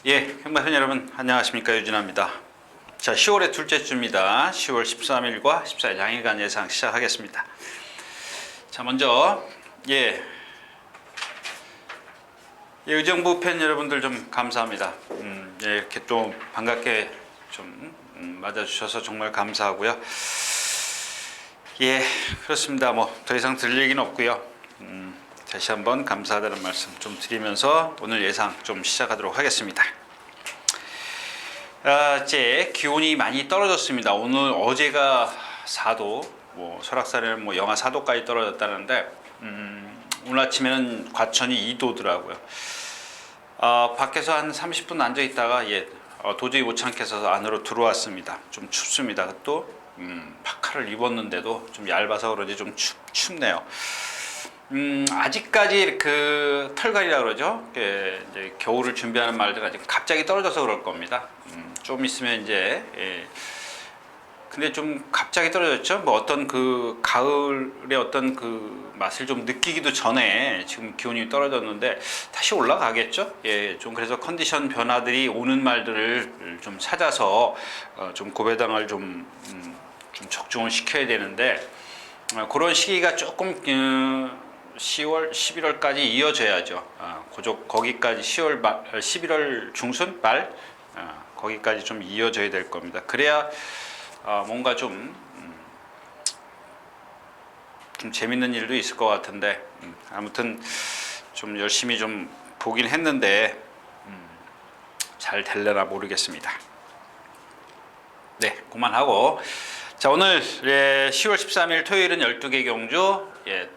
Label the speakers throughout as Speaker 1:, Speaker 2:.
Speaker 1: 예, 행마선 여러분 안녕하십니까, 유진아입니다. 자, 10월의 둘째 주입니다. 10월 13일과 14일 양일간 예상 시작하겠습니다. 자, 먼저 의정부 팬 여러분들 좀 감사합니다. 이렇게 또 반갑게 좀 맞아주셔서 정말 감사하고요. 예, 그렇습니다. 뭐 더 이상 드릴 얘기는 없고요. 다시 한번 감사하다는 말씀 좀 드리면서 오늘 예상 좀 시작하도록 하겠습니다. 이제 기온이 많이 떨어졌습니다. 어제가 4도, 설악산에는 영하 4도까지 떨어졌다는데, 오늘 아침에는 과천이 2도더라고요. 밖에서 한 30분 앉아 있다가 도저히 못 참겠어서 안으로 들어왔습니다. 좀 춥습니다. 또 파카를 입었는데도 좀 얇아서 그런지 좀 춥네요. 아직까지 그 털갈이라 그러죠. 이제 겨울을 준비하는 말들 아직 갑자기 떨어져서 그럴 겁니다. 좀 있으면 근데 좀 갑자기 떨어졌죠. 어떤 그 가을의 어떤 그 맛을 좀 느끼기도 전에 지금 기온이 떨어졌는데 다시 올라가겠죠. 좀 그래서 컨디션 변화들이 오는 말들을 좀 찾아서 좀 고배당을 좀 적중을 시켜야 되는데 그런 시기가 조금 10월, 11월까지 이어져야죠. 거기까지 11월 중순 말 거기까지 좀 이어져야 될 겁니다. 그래야 뭔가 좀 재밌는 일도 있을 것 같은데 아무튼 좀 열심히 좀 보긴 했는데 잘 될려나 모르겠습니다. 네, 그만하고 자, 오늘 10월 13일 토요일은 12개 경주,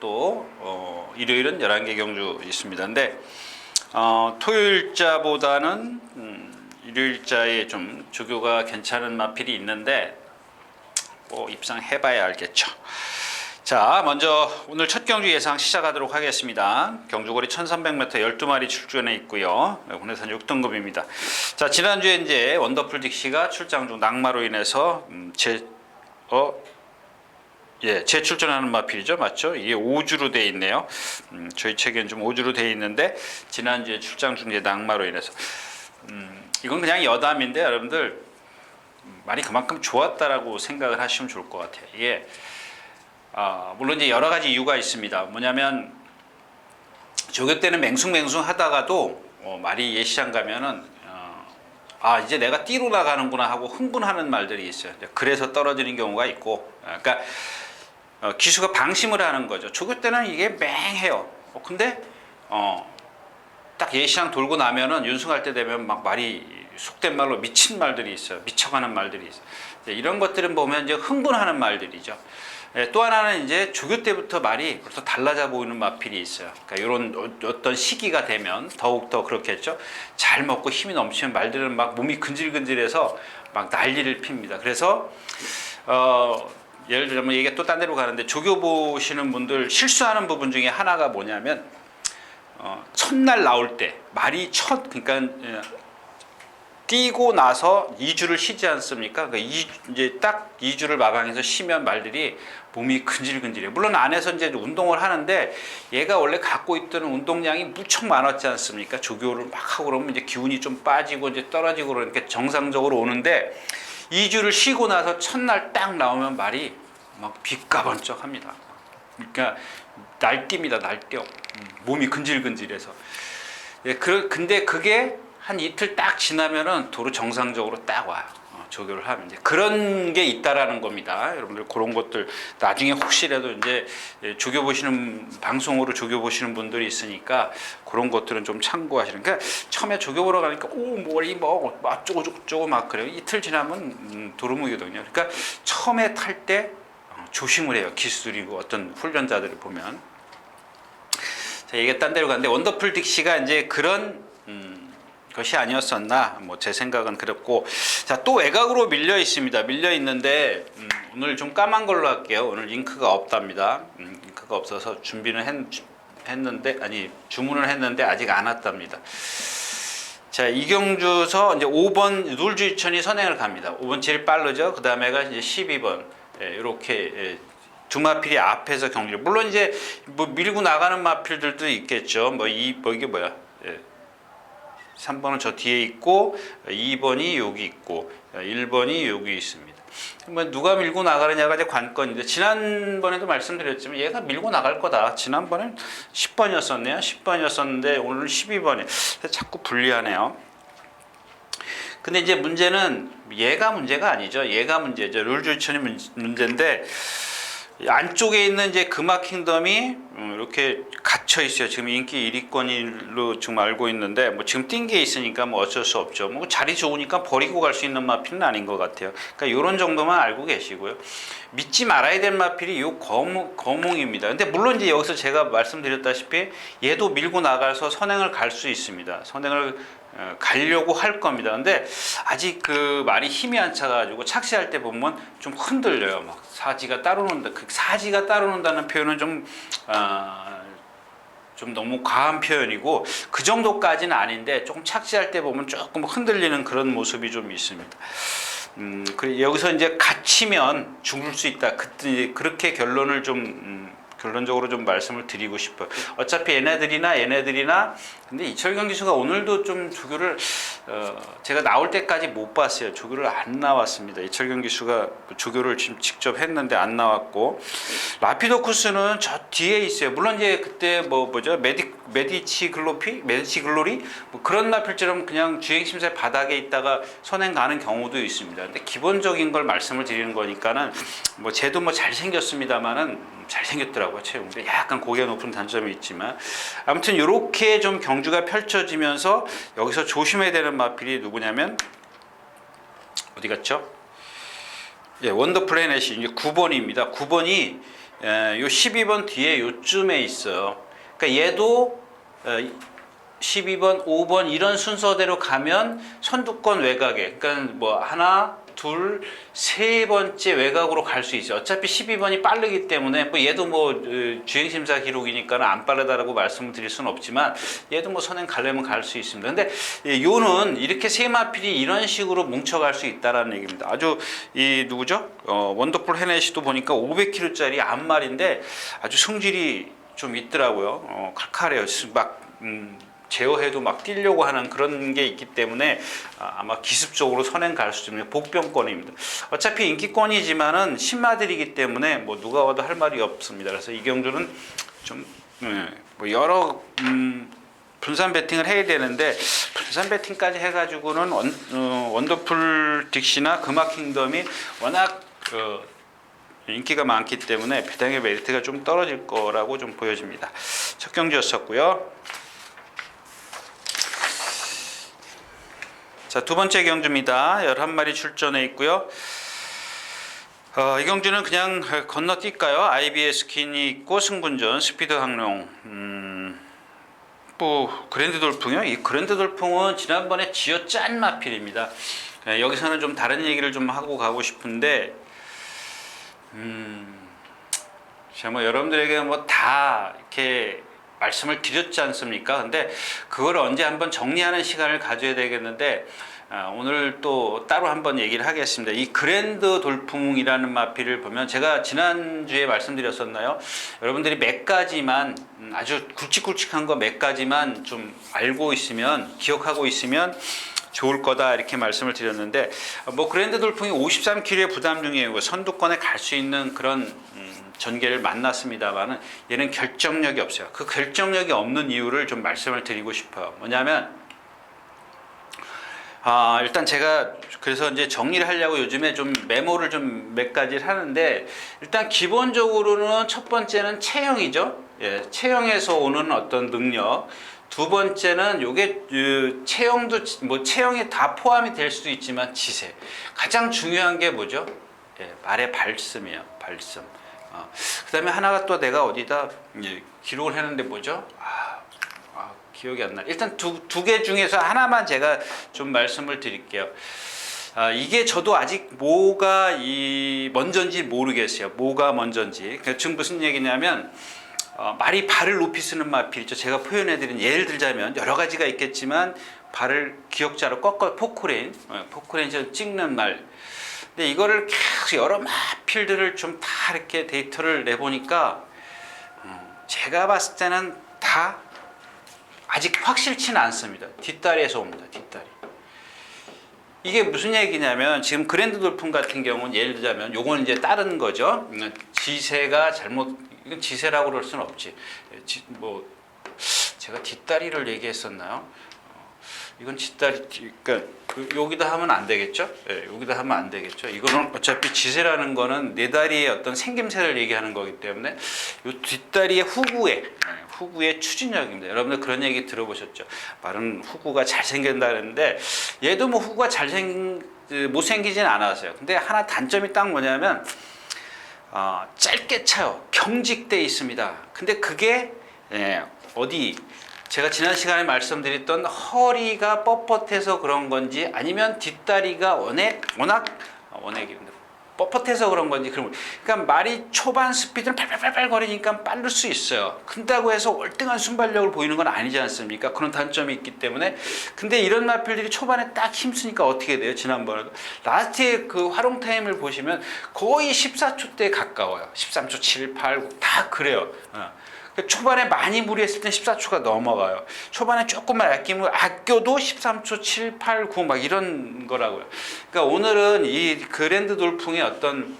Speaker 1: 또 일요일은 11개 경주 있습니다. 근데 토요일자보다는 일요일자에 좀 조교가 괜찮은 마필이 있는데 입상해봐야 알겠죠. 자, 먼저 오늘 첫 경주 예상 시작하도록 하겠습니다. 경주거리 1300m 12마리 출전해 있고요. 국내산 6등급입니다. 자, 지난주에 이제 원더풀 딕시가 출장 중 낙마로 인해서 재출전하는 마필이죠. 맞죠? 이게 5주로 되어 있네요. 저희 책에는 좀 5주로 되어 있는데 지난주에 출장 중 낙마로 인해서 이건 그냥 여담인데 여러분들 많이 그만큼 좋았다라고 생각을 하시면 좋을 것 같아요. 이게 물론 이제 여러 가지 이유가 있습니다. 뭐냐면 조교 때는 맹숭맹숭 하다가도 말이 예시장 가면은 이제 내가 띠로 나가는구나 하고 흥분하는 말들이 있어요. 그래서 떨어지는 경우가 있고, 그러니까 기수가 방심을 하는 거죠. 조교 때는 이게 맹해요. 근데 딱 예시장 돌고 나면은 윤승할 때 되면 막 말이 속된 말로 미친 말들이 있어요. 미쳐가는 말들이 있어요. 이런 것들은 보면 이제 흥분하는 말들이죠. 또 하나는 이제 조교 때부터 말이 벌써 달라져 보이는 마필이 있어요. 그러니까 이런 어떤 시기가 되면 더욱더 그렇겠죠. 잘 먹고 힘이 넘치면 말들은 막 몸이 근질근질해서 막 난리를 핍니다. 그래서 예를 들면 이게 또 딴 데로 가는데 조교 보시는 분들 실수하는 부분 중에 하나가 뭐냐면 첫날 나올 때 말이 그러니까 뛰고 나서 2주를 쉬지 않습니까? 그러니까 이제 딱 2주를 마방해서 쉬면 말들이 몸이 근질근질해요. 물론 안에서 이제 운동을 하는데 얘가 원래 갖고 있던 운동량이 무척 많았지 않습니까? 조교를 막 하고 그러면 이제 기운이 좀 빠지고 이제 떨어지고 그러니까 정상적으로 오는데 2주를 쉬고 나서 첫날 딱 나오면 말이 막 빗가번쩍 합니다. 그러니까 날뛰입니다. 날뛰어. 몸이 근질근질해서. 근데 그게 한 이틀 딱 지나면은 도로 정상적으로 딱 와요. 조교를 하면 이제 그런 게 있다라는 겁니다. 여러분들 그런 것들 나중에 혹시라도 이제 조교 보시는 방송으로 조교 보시는 분들이 있으니까 그런 것들은 좀 참고하시는. 그러니까 처음에 조교 보러 가니까 머리 어쩌고 저쩌고 막 그래요. 이틀 지나면 도루묵이거든요. 그러니까 처음에 탈 때 조심을 해요. 기술이고 어떤 훈련자들을 보면. 자, 이게 딴 데로 가는데 원더풀 딕시가 이제 그런 것이 아니었었나, 제 생각은 그렇고. 자, 또 외곽으로 밀려 있습니다. 밀려 있는데 오늘 좀 까만 걸로 할게요. 오늘 잉크가 없답니다. 잉크가 없어서 주문을 했는데 아직 안 왔답니다. 자, 이경주서 이제 5번 누울주이천이 선행을 갑니다. 5번 제일 빠르죠. 그 다음에가 이제 12번 이렇게 두 마필이 앞에서 경기를. 물론 이제 밀고 나가는 마필들도 있겠죠. 이게 뭐야? 3번은 저 뒤에 있고 2번이 여기 있고 1번이 여기 있습니다. 뭐 누가 밀고 나가느냐가 이제 관건인데 지난번에도 말씀드렸지만 얘가 밀고 나갈 거다. 지난번엔 10번이었었네요. 10번이었었는데 오늘은 12번이에요. 자꾸 불리하네요. 근데 이제 문제는 얘가 문제가 아니죠. 얘가 문제죠. 룰주천이 문제인데 안쪽에 있는 이제 금화 킹덤이 이렇게 갇혀 있어요. 지금 인기 1위권으로 지금 알고 있는데 뭐 지금 뛴 게 있으니까 뭐 어쩔 수 없죠. 뭐 자리 좋으니까 버리고 갈 수 있는 마필은 아닌 것 같아요. 그러니까 이런 정도만 알고 계시고요. 믿지 말아야 될 마필이 요 거몽입니다. 근데 물론 이제 여기서 제가 말씀드렸다시피 얘도 밀고 나가서 선행을 갈 수 있습니다. 선행을 가려고 할 겁니다. 근데 아직 그 말이 힘이 안 차가지고 착시할 때 보면 좀 흔들려요. 막 사지가 따르는다. 그 사지가 따르는다는 표현은 좀 너무 과한 표현이고 그 정도까지는 아닌데 조금 착시할 때 보면 조금 흔들리는 그런 모습이 좀 있습니다. 여기서 이제 갇히면 죽을 수 있다. 그렇게 결론을 결론적으로 좀 말씀을 드리고 싶어요. 어차피 얘네들이나 근데 이철경 기수가 오늘도 좀 조교를 제가 나올 때까지 못 봤어요. 조교를 안 나왔습니다. 이철경 기수가 조교를 지금 직접 했는데 안 나왔고 라피도쿠스는 저 뒤에 있어요. 물론 이제 그때 뭐죠 메디치 글로리 뭐 그런 나필처럼 그냥 주행심사 바닥에 있다가 선행 가는 경우도 있습니다. 근데 기본적인 걸 말씀을 드리는 거니까는 뭐 쟤도 뭐 잘생겼습니다만은 잘생겼더라고요. 체형도 약간 고개가 높은 단점이 있지만 아무튼 이렇게 좀 경주가 펼쳐지면서 여기서 조심해야 되는 마필이 누구냐면 어디 갔죠? 예, 원더풀 해넷이 이제 9번입니다. 9번이 요 12번 뒤에 요쯤에 있어요. 그러니까 얘도 12번, 5번 이런 순서대로 가면 선두권 외곽에 그러니까 뭐 하나, 둘, 세 번째 외곽으로 갈 수 있어요. 어차피 12번이 빠르기 때문에 뭐 얘도 뭐 주행심사 기록이니까 안 빠르다라고 말씀을 드릴 수는 없지만 얘도 뭐 선행 가려면 갈 수 있습니다. 근데 요는 이렇게 세 마필이 이런 식으로 뭉쳐갈 수 있다라는 얘기입니다. 아주 이 누구죠? 원더풀 해넷이도 보니까 500kg짜리 암말인데 아주 성질이 좀 있더라고요. 칼칼해요. 막 제어해도 막 뛰려고 하는 그런 게 있기 때문에 아마 기습적으로 선행 갈 수 있는 복병권입니다. 어차피 인기권이지만은 신마들이기 때문에 뭐 누가 와도 할 말이 없습니다. 그래서 이 경주는 좀 뭐 여러 분산 배팅을 해야 되는데 분산 배팅까지 해가지고는 원더풀 딕시나 금화 킹덤이 워낙 인기가 많기 때문에 배당의 메리트가 좀 떨어질 거라고 좀 보여집니다. 첫 경주였었고요. 자, 두 번째 경주입니다. 11마리 출전해 있고요. 이 경주는 그냥 건너뛸까요? IBS 킨이 있고 승분전, 스피드 항룡, 뭐 그랜드 돌풍이요. 이 그랜드 돌풍은 지난번에 쥐어짠 마필입니다. 여기서는 좀 다른 얘기를 좀 하고 가고 싶은데, 제가 뭐 여러분들에게 뭐 다 이렇게 말씀을 드렸지 않습니까? 근데 그걸 언제 한번 정리하는 시간을 가져야 되겠는데 오늘 또 따로 한번 얘기를 하겠습니다. 이 그랜드 돌풍이라는 마필을 보면 제가 지난주에 말씀드렸었나요? 여러분들이 몇 가지만 아주 굵직굵직한 거 몇 가지만 좀 알고 있으면 기억하고 있으면 좋을 거다 이렇게 말씀을 드렸는데 뭐 그랜드 돌풍이 53kg의 부담 중이에요. 선두권에 갈 수 있는 그런 전개를 만났습니다만은 얘는 결정력이 없어요. 그 결정력이 없는 이유를 좀 말씀을 드리고 싶어요. 뭐냐면 일단 제가 그래서 이제 정리를 하려고 요즘에 좀 메모를 좀 몇 가지를 하는데 일단 기본적으로는 첫 번째는 체형이죠. 예, 체형에서 오는 어떤 능력. 두 번째는 요게 체형도 뭐 체형이 다 포함이 될 수도 있지만 지세. 가장 중요한 게 뭐죠? 예, 말의 발음이에요. 발음. 그 다음에 하나가 또 내가 어디다 기록을 했는데 뭐죠? 기억이 안 나. 일단 두 개 중에서 하나만 제가 좀 말씀을 드릴게요. 이게 저도 아직 뭐가 먼저인지 모르겠어요. 뭐가 먼저인지. 지금 무슨 얘기냐면 말이 발을 높이 쓰는 마필이죠. 제가 표현해드린 예를 들자면 여러 가지가 있겠지만 발을 기역자로 꺾어 포크레인 찍는 말. 근데 이거를 계속 여러 마필들을 좀 다 이렇게 데이터를 내보니까 제가 봤을 때는 다 아직 확실치는 않습니다. 뒷다리에서 옵니다. 뒷다리. 이게 무슨 얘기냐면 지금 그랜드 돌풍 같은 경우는 예를 들자면 요건 이제 다른 거죠. 지세가 잘못, 이건 지세라고 그럴 수는 없지. 뭐 제가 뒷다리를 얘기했었나요? 이건 뒷다리, 그러니까 여기다 하면 안 되겠죠? 예, 여기다 하면 안 되겠죠. 이거는 어차피 지세라는 거는 내 다리의 어떤 생김새를 얘기하는 거기 때문에 요 뒷다리의 후구의 추진력입니다. 여러분들 그런 얘기 들어보셨죠? 말은 후구가 잘생긴다는데 얘도 뭐 후구가 못생기진 않았어요. 근데 하나 단점이 딱 뭐냐면 짧게 차요. 경직돼 있습니다. 근데 그게 어디 제가 지난 시간에 말씀드렸던 허리가 뻣뻣해서 그런 건지 아니면 뒷다리가 워낙 뻣뻣해서 그런 건지 그러니까 말이 초반 스피드는 팔팔팔팔 거리니까 빠를 수 있어요. 큰다고 해서 월등한 순발력을 보이는 건 아니지 않습니까? 그런 단점이 있기 때문에 근데 이런 마필들이 초반에 딱 힘쓰니까 어떻게 돼요? 지난번에도 라스트의 그 활용 타임을 보시면 거의 14초대에 가까워요. 13초 7, 8, 9 다 그래요. 초반에 많이 무리했을 땐 14초가 넘어가요. 초반에 조금만 아껴도 13초 7, 8, 9 막 이런 거라고요. 그러니까 오늘은 이 그랜드 돌풍의 어떤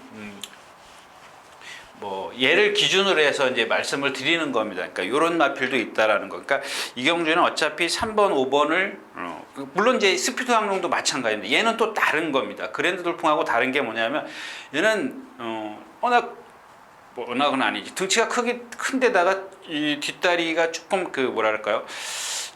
Speaker 1: 뭐 예를 기준으로 해서 이제 말씀을 드리는 겁니다. 그러니까 이런 마필도 있다라는 거. 그러니까 이경주는 어차피 3번, 5번을 물론 이제 스피드 항공도 마찬가지인데 얘는 또 다른 겁니다. 그랜드 돌풍하고 다른 게 뭐냐면 얘는 워낙은 아니지. 등치가 큰 데다가 이 뒷다리가 조금 뭐랄까요?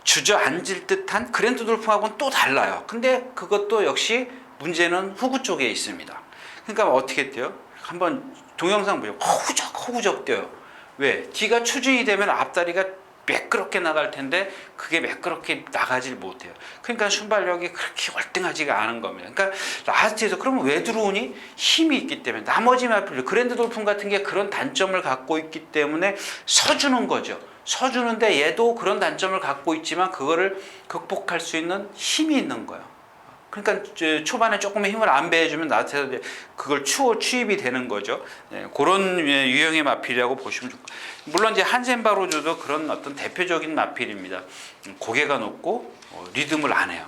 Speaker 1: 주저앉을 듯한 그랜드 돌풍하고는 또 달라요. 근데 그것도 역시 문제는 후구 쪽에 있습니다. 그러니까 어떻게 돼요? 한번 동영상 보죠. 허우적 뛰어요. 왜? 뒤가 추진이 되면 앞다리가 매끄럽게 나갈 텐데 그게 매끄럽게 나가질 못해요. 그러니까 순발력이 그렇게 월등하지가 않은 겁니다. 그러니까 라스트에서 그러면 왜 들어오니? 힘이 있기 때문에 나머지 마필 그랜드 돌풍 같은 게 그런 단점을 갖고 있기 때문에 서주는 거죠. 서주는데 얘도 그런 단점을 갖고 있지만 그거를 극복할 수 있는 힘이 있는 거예요. 그러니까 초반에 조금의 힘을 안 배해주면 나한테 그걸 추입이 되는 거죠. 그런 유형의 마필이라고 보시면 좋고, 물론 이제 한센바로주도 그런 어떤 대표적인 마필입니다. 고개가 높고 리듬을 안 해요.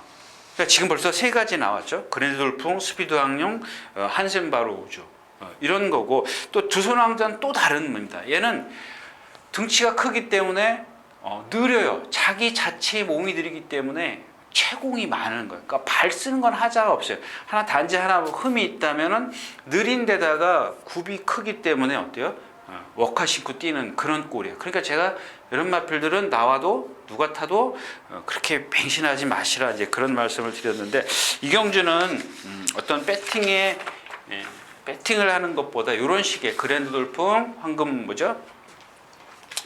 Speaker 1: 그러니까 지금 벌써 세 가지 나왔죠. 그랜드 돌풍, 스피드 항용, 한센바로우주 이런 거고 또 두손 왕자는 또 다른 겁니다. 얘는 등치가 크기 때문에 느려요. 자기 자체의 몸이 느리기 때문에 채공이 많은 거예요. 그러니까 발 쓰는 건 하자가 없어요. 단지 하나 흠이 있다면은 느린 데다가 굽이 크기 때문에 어때요? 워카 신고 뛰는 그런 꼴이에요. 그러니까 제가 이런 마필들은 나와도 누가 타도 그렇게 맹신하지 마시라 이제 그런 말씀을 드렸는데 이경주는 어떤 배팅을 하는 것보다 이런 식의 그랜드 돌풍, 황금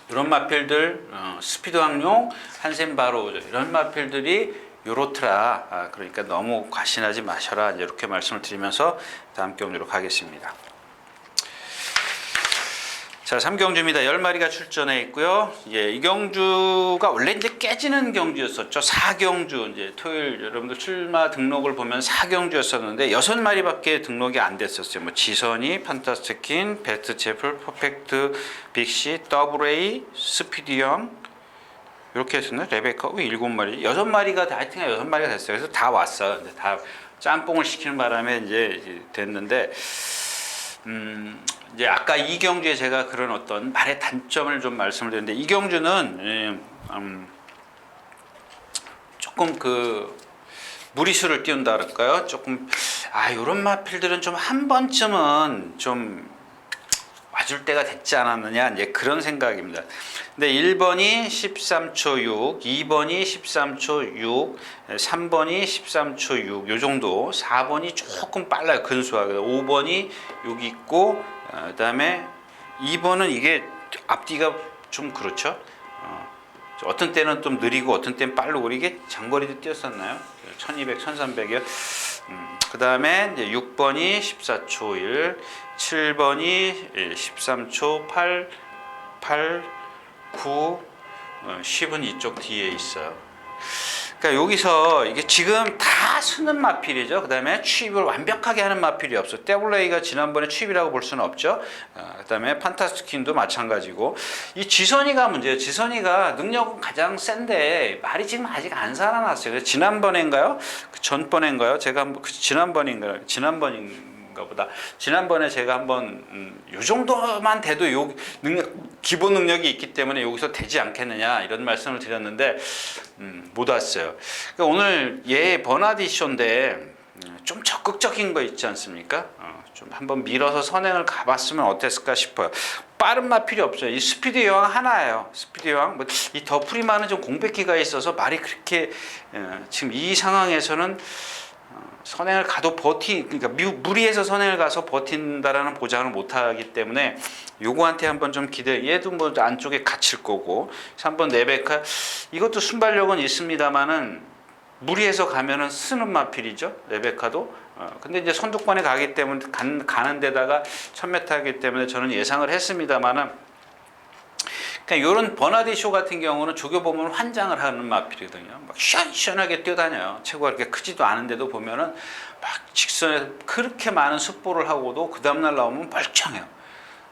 Speaker 1: 이런 마필들, 스피드 항용, 한센바로 이런 마필들이 요렇더라. 그러니까 너무 과신하지 마셔라. 이렇게 말씀을 드리면서 다음 경주로 가겠습니다. 자, 3경주입니다. 10마리가 출전해 있고요. 이 경주가 원래 이제 깨지는 경주였었죠. 4경주 이제 토요일 여러분들 출마 등록을 보면 4경주였었는데 6마리밖에 등록이 안 됐었어요. 뭐 지선이, 판타스틴, 베스트 제플, 퍼펙트, 빅시, 더블A, 스피디형 이렇게 했었나? 레베카 7마리, 6마리가 하여튼 6마리가 됐어요. 그래서 다 왔어요. 다 짬뽕을 시키는 바람에 이제 됐는데 이제 아까 이경주에 제가 그런 어떤 말의 단점을 좀 말씀을 드렸는데 이경주는 조금 무리수를 띄운다 그럴까요? 조금 이런 마필들은 좀 한 번쯤은 좀 와줄 때가 됐지 않았느냐 이제 그런 생각입니다. 근데 1번이 13초 6, 2번이 13초 6, 3번이 13초 6, 요 정도. 4번이 조금 빨라요. 근수하게. 5번이 6 있고, 그다음에 2번은 이게 앞뒤가 좀 그렇죠. 어떤 때는 좀 느리고 어떤 때는 빠르고 이게 장거리도 뛰었었나요? 1200, 1300이요. 그 다음에 6번이 14초 1, 7번이 13초 8, 8, 9, 10은 이쪽 뒤에 있어요. 그러니까 여기서 이게 지금 다 쓰는 마필이죠. 그다음에 취입을 완벽하게 하는 마필이 없어. 떼블레이가 지난번에 취입이라고 볼 수는 없죠. 그다음에 판타스킨도 마찬가지고 이 지선이가 문제예요. 지선이가 능력은 가장 센데 말이 지금 아직 안 살아났어요. 그래서 지난번인가요? 그 전번인가요? 제가 한번 지난번인가요? 지난번인가 보다. 지난번에 제가 한번 요 정도만 돼도 요 능력 기본 능력이 있기 때문에 여기서 되지 않겠느냐 이런 말씀을 드렸는데 못 왔어요. 그러니까 오늘 얘 버나디쇼인데 좀 적극적인 거 있지 않습니까? 좀 한번 밀어서 선행을 가봤으면 어땠을까 싶어요. 빠른 말 필요 없어요. 이 스피드 여왕 하나예요. 스피드 여왕. 뭐 이 더프리만은 좀 공백기가 있어서 말이 그렇게 지금 이 상황에서는 선행을 가도 그러니까 무리해서 선행을 가서 버틴다라는 보장을 못하기 때문에 요거한테 한번 좀 얘도 뭐 안쪽에 갇힐 거고 3번 레베카 이것도 순발력은 있습니다만은 무리해서 가면은 쓰는 마필이죠. 레베카도. 근데 이제 선두권에 가기 때문에 가는 데다가 1000m이기 때문에 저는 예상을 했습니다만은 그러니까 이런 버나디쇼 같은 경우는 조교 보면 환장을 하는 마필이거든요. 막 시원시원하게 뛰어다녀요. 체구가 그렇게 크지도 않은데도 보면은 막 직선에 그렇게 많은 습보를 하고도 그 다음날 나오면 멀쩡해요.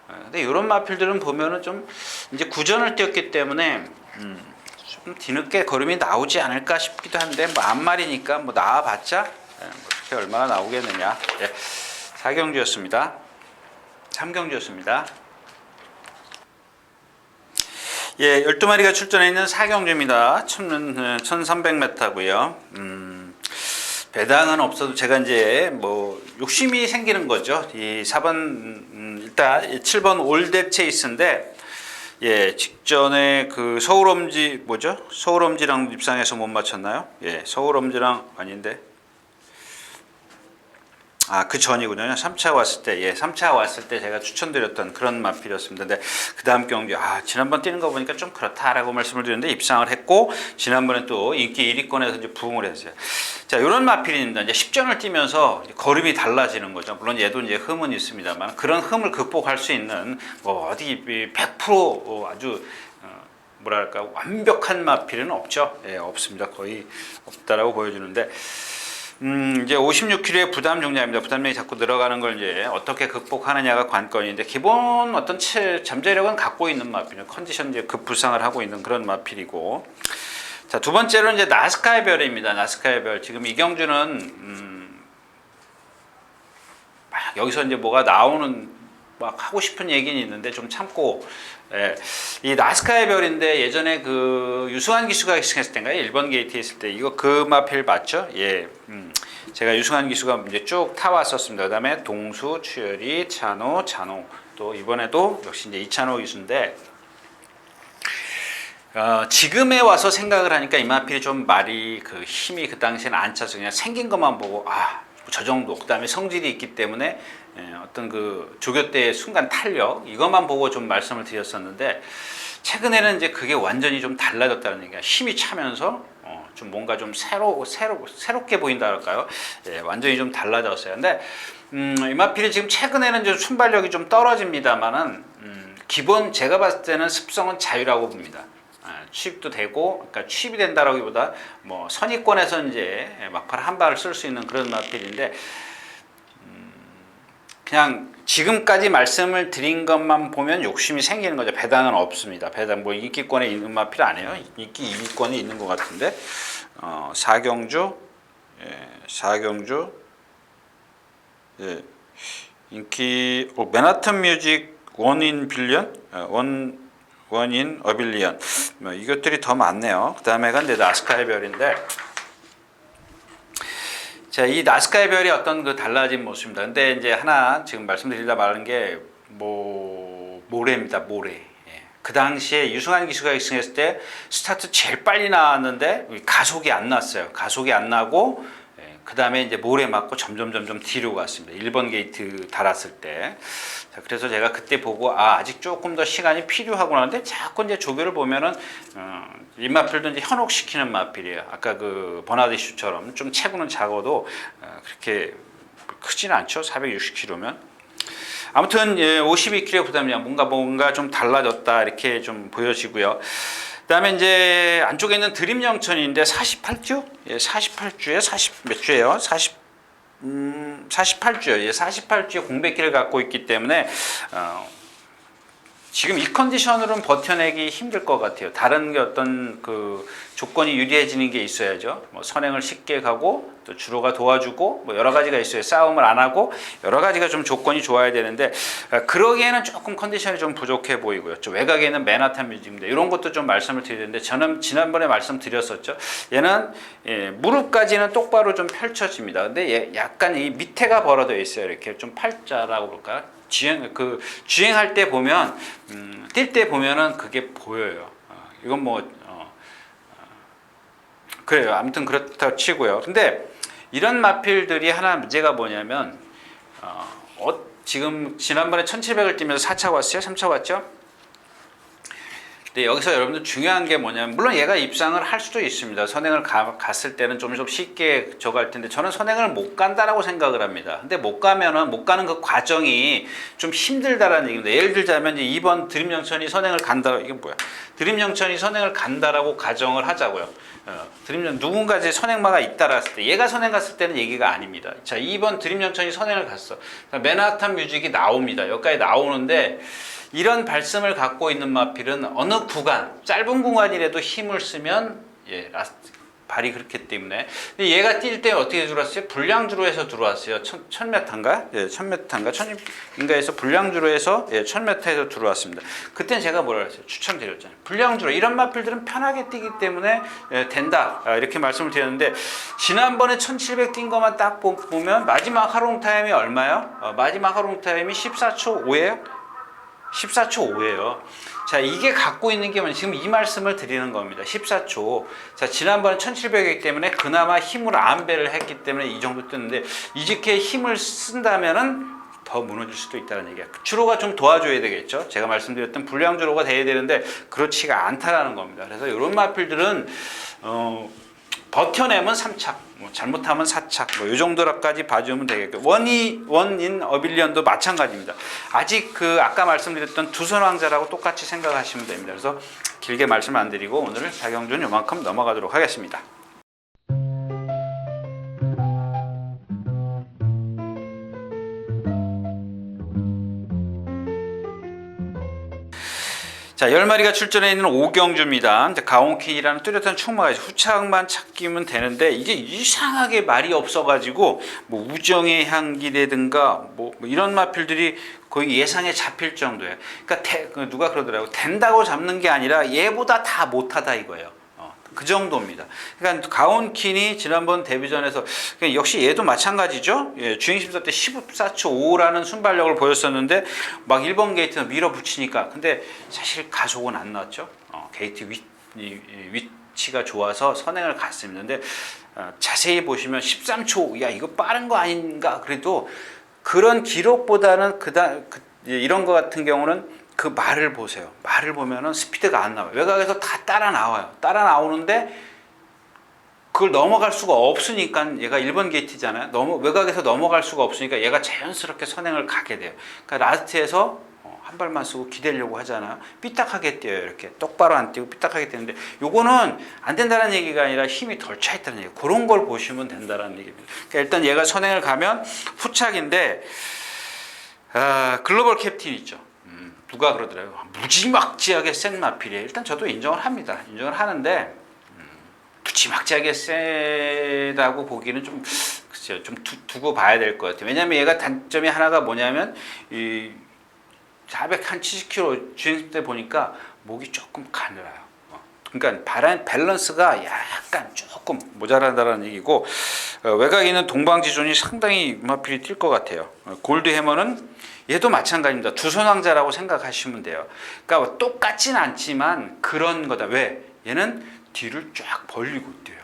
Speaker 1: 근데 이런 마필들은 보면은 좀 이제 구전을 뛰었기 때문에 좀 뒤늦게 걸음이 나오지 않을까 싶기도 한데 뭐 앞말이니까 뭐 나와봤자 뭐 그렇게 얼마나 나오겠느냐. 4경주였습니다. 3경주였습니다. 12마리가 출전해 있는 4경주입니다. 1300m고요. 배당은 없어도 제가 이제 뭐 욕심이 생기는 거죠. 이 4번 일단 7번 올댓 체이스인데 직전에 그 서울엄지 뭐죠? 서울엄지랑 입상해서 못 맞췄나요? 서울엄지랑 아닌데. 그 전이군요. 3차 왔을 때, 3차 왔을 때 제가 추천드렸던 그런 마필이었습니다. 근데 그 다음 경기, 지난번 뛰는 거 보니까 좀 그렇다라고 말씀을 드렸는데 입상을 했고, 지난번에 또 인기 1위권에서 이제 부응을 했어요. 자, 이런 마필입니다. 이제 10전을 뛰면서 걸음이 달라지는 거죠. 물론 얘도 이제 흠은 있습니다만, 그런 흠을 극복할 수 있는, 어디 100% 아주, 뭐랄까, 완벽한 마필은 없죠. 없습니다. 거의 없다라고 보여주는데, 이제 56kg의 부담 중량입니다. 부담량이 자꾸 늘어가는 걸 이제 어떻게 극복하느냐가 관건인데 기본 어떤 잠재력은 갖고 있는 마필이에요. 컨디션 이제 급부상을 하고 있는 그런 마필이고. 자, 두 번째로는 이제 나스카의 별입니다. 나스카의 별. 지금 이경주는 여기서 이제 뭐가 나오는 막 하고 싶은 얘기는 있는데 좀 참고. 이 나스카의 별인데 예전에 그 유승환 기수가 했을 때인가요? 1번 게이트에 있을 때 이거 그 마필 맞죠? 제가 유승환 기수가 이제 쭉 타왔었습니다. 그다음에 동수, 추열이, 찬호 또 이번에도 역시 이제 이찬호 기수인데 지금에 와서 생각을 하니까 이 마필이 좀 말이 그 힘이 그 당시에는 안 차서 그냥 생긴 것만 보고 저 정도. 그다음에 성질이 있기 때문에 어떤 그 조교 때의 순간 탄력 이것만 보고 좀 말씀을 드렸었는데 최근에는 이제 그게 완전히 좀 달라졌다는 얘기가 힘이 차면서 좀 뭔가 좀 새롭게 보인다 할까요? 완전히 좀 달라졌어요. 근데 이 마필이 지금 최근에는 좀 순발력이 좀 떨어집니다만은 기본 제가 봤을 때는 습성은 자유라고 봅니다. 취입도 되고, 그러니까 취입이 된다라기보다 뭐 선의권에서 이제 막판 한 발을 쓸 수 있는 그런 마필인데 그냥 지금까지 말씀을 드린 것만 보면 욕심이 생기는 거죠. 배당은 없습니다. 배당 뭐 인기권에 있는 마필 아니에요. 인기 2위권에 있는 것 같은데 4경주 4경주 인기 맨하튼 뮤직 원인 빌리언 원인 어빌리언 이것들이 더 많네요. 그 다음에가 이제 나스카의 별인데 자, 이 나스카의 별이 어떤 그 달라진 모습입니다. 근데 이제 하나 지금 말씀드리다 말하는 게 모레입니다. 모레. 그 당시에 유승환 기수가 1승했을 때 스타트 제일 빨리 나왔는데 가속이 안 났어요. 가속이 안 나고 그 다음에 이제 모래 맞고 점점 뒤로 갔습니다. 1번 게이트 달았을 때. 자, 그래서 제가 그때 보고 아직 조금 더 시간이 필요하구나 하는데 자꾸 이제 조교를 보면은 이 마필도 이제 현혹시키는 마필이에요. 아까 그 버나디슈처럼 좀 체구는 작아도 그렇게 크진 않죠. 460kg면. 아무튼 52kg 부담량 뭔가 좀 달라졌다 이렇게 좀 보여지고요. 그다음에 이제 안쪽에 있는 드림영천인데 48주? 예, 48주에 40 몇 주예요? 48주요. 예, 48주의 공백기를 갖고 있기 때문에 지금 이 컨디션으로는 버텨내기 힘들 것 같아요. 다른 게 어떤 그 조건이 유리해지는 게 있어야죠. 뭐 선행을 쉽게 가고 또 주로가 도와주고 뭐 여러 가지가 있어요. 싸움을 안 하고 여러 가지가 좀 조건이 좋아야 되는데 그러기에는 조금 컨디션이 좀 부족해 보이고요. 좀 외곽에 있는 맨하탄 뮤직입니다. 이런 것도 좀 말씀을 드리는데 저는 지난번에 말씀드렸었죠. 얘는 무릎까지는 똑바로 좀 펼쳐집니다. 근데 얘 약간 이 밑에가 벌어져 있어요. 이렇게 좀 팔자라고 볼까요? 주행할 때 보면 뛸 때 보면은 그게 보여요. 이건 뭐 그래요. 아무튼 그렇다고 치고요. 근데 이런 마필들이 하나 문제가 뭐냐면 지금 지난번에 1700을 뛰면서 4차 왔어요? 3차 왔죠? 근데 여기서 여러분들 중요한 게 뭐냐면 물론 얘가 입상을 할 수도 있습니다. 선행을 갔을 때는 좀 쉽게 저거 할 텐데 저는 선행을 못 간다라고 생각을 합니다. 근데 못 가는 그 과정이 좀 힘들다라는 얘기입니다. 예를 들자면 이제 2번 드림영천이 선행을 간다. 이게 뭐야? 드림영천이 선행을 간다라고 가정을 하자고요. 누군가 이제 선행마가 있다라 했을 때 얘가 선행 갔을 때는 얘기가 아닙니다. 자, 2번 드림영천이 선행을 갔어. 맨하탄 뮤직이 나옵니다. 여기까지 나오는데 이런 발성을 갖고 있는 마필은 어느 구간, 짧은 구간이라도 힘을 쓰면 발이 그렇기 때문에. 근데 얘가 뛸 때 어떻게 들어왔어요? 불량주로 해서 들어왔어요. 1000m인가? 1000m인가? 1000인가에서 불량주로 해서 1000m에서 들어왔습니다. 그때는 제가 뭐라 그랬어요? 추천드렸잖아요. 불량주로. 이런 마필들은 편하게 뛰기 때문에 된다. 이렇게 말씀을 드렸는데 지난번에 1700 뛴 것만 딱 보면 마지막 하롱 타임이 얼마요? 마지막 하롱 타임이 14초 5예요? 14초 5예요. 자, 이게 갖고 있는 게 뭐냐? 지금 이 말씀을 드리는 겁니다. 14초. 자, 지난번에 1700이기 때문에 그나마 힘을 안배를 했기 때문에 이 정도 뜨는데 이렇게 힘을 쓴다면은 더 무너질 수도 있다는 얘기야. 주로가 좀 도와줘야 되겠죠. 제가 말씀드렸던 불량 주로가 돼야 되는데 그렇지가 않다라는 겁니다. 그래서 이런 마필들은 버텨내면 3착, 뭐 잘못하면 4착, 뭐 이 정도까지 봐주면 되겠고 원인 어빌리언도 마찬가지입니다. 아직 그 아까 말씀드렸던 두선 왕자라고 똑같이 생각하시면 됩니다. 그래서 길게 말씀 안 드리고 오늘 자경준 요만큼 넘어가도록 하겠습니다. 자, 10마리가 출전해 있는 오경주입니다. 가온킨이라는 뚜렷한 충마가 있어요. 후착만 찾기면 되는데 이게 이상하게 말이 없어가지고 뭐 우정의 향기라든가 뭐 이런 마필들이 거의 예상에 잡힐 정도예요. 그러니까 누가 그러더라고요. 된다고 잡는 게 아니라 얘보다 다 못하다 이거예요. 그 정도입니다. 그러니까 가온킨이 지난번 데뷔전에서 역시 얘도 마찬가지죠. 주행심사 때 14초 5라는 순발력을 보였었는데 막 1번 게이트는 밀어붙이니까 근데 사실 가속은 안 나왔죠. 게이트 위치가 좋아서 선행을 갔습니다. 근데 자세히 보시면 13초 야 이거 빠른 거 아닌가 그래도 그런 기록보다는 이런 거 같은 경우는 그 말을 보세요. 말을 보면은 스피드가 안 나와요. 외곽에서 다 따라 나와요. 따라 나오는데 그걸 넘어갈 수가 없으니까 얘가 1번 게이트잖아요. 외곽에서 넘어갈 수가 없으니까 얘가 자연스럽게 선행을 가게 돼요. 그러니까 라스트에서 한 발만 쓰고 기대려고 하잖아요. 삐딱하게 뛰어요. 이렇게 똑바로 안 뛰고 삐딱하게 뛰는데 요거는 안 된다는 얘기가 아니라 힘이 덜 차 있다는 얘기예요. 그런 걸 보시면 된다는 얘기입니다. 그러니까 일단 얘가 선행을 가면 후착인데 글로벌 캡틴 있죠. 누가 그러더라고요. 무지막지하게 센 마필이에요. 일단 저도 인정을 합니다. 인정을 하는데 무지막지하게 세다고 보기는 좀 글쎄요, 좀 두고 봐야 될 것 같아요. 왜냐하면 얘가 단점이 하나가 뭐냐면 이 470km 주행 때 보니까 목이 조금 가늘어요. 그러니까 밸런스가 약간 조금 모자란다는 얘기고 외곽에 있는 동방지존이 상당히 마필이 뛸 것 같아요. 골드해머는 얘도 마찬가지입니다. 두선왕자라고 생각하시면 돼요. 그러니까 똑같진 않지만 그런 거다. 왜? 얘는 뒤를 쫙 벌리고 뛰어요.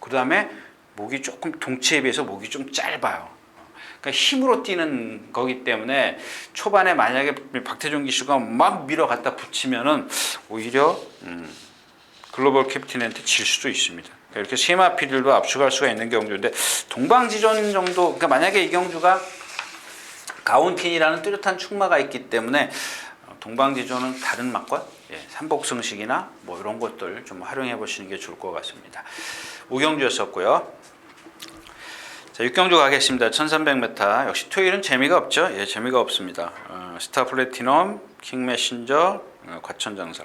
Speaker 1: 그 다음에 목이 조금 동체에 비해서 목이 좀 짧아요. 그러니까 힘으로 뛰는 거기 때문에 초반에 만약에 박태종 기수가 막 밀어 갖다 붙이면은 오히려 글로벌 캡틴한테 질 수도 있습니다. 그러니까 이렇게 세마필들도 압축할 수가 있는 경주인데 동방지존 정도 그러니까 만약에 이 경주가 가온킨이라는 뚜렷한 충마가 있기 때문에 동방지조는 다른 맛과 삼복승식이나 뭐 이런 것들 좀 활용해 보시는 게 좋을 것 같습니다. 우경주였었고요. 자, 육경주 가겠습니다. 1300m. 역시 토요일은 재미가 없죠. 재미가 없습니다. 스타 플래티넘, 킹메신저, 과천장사.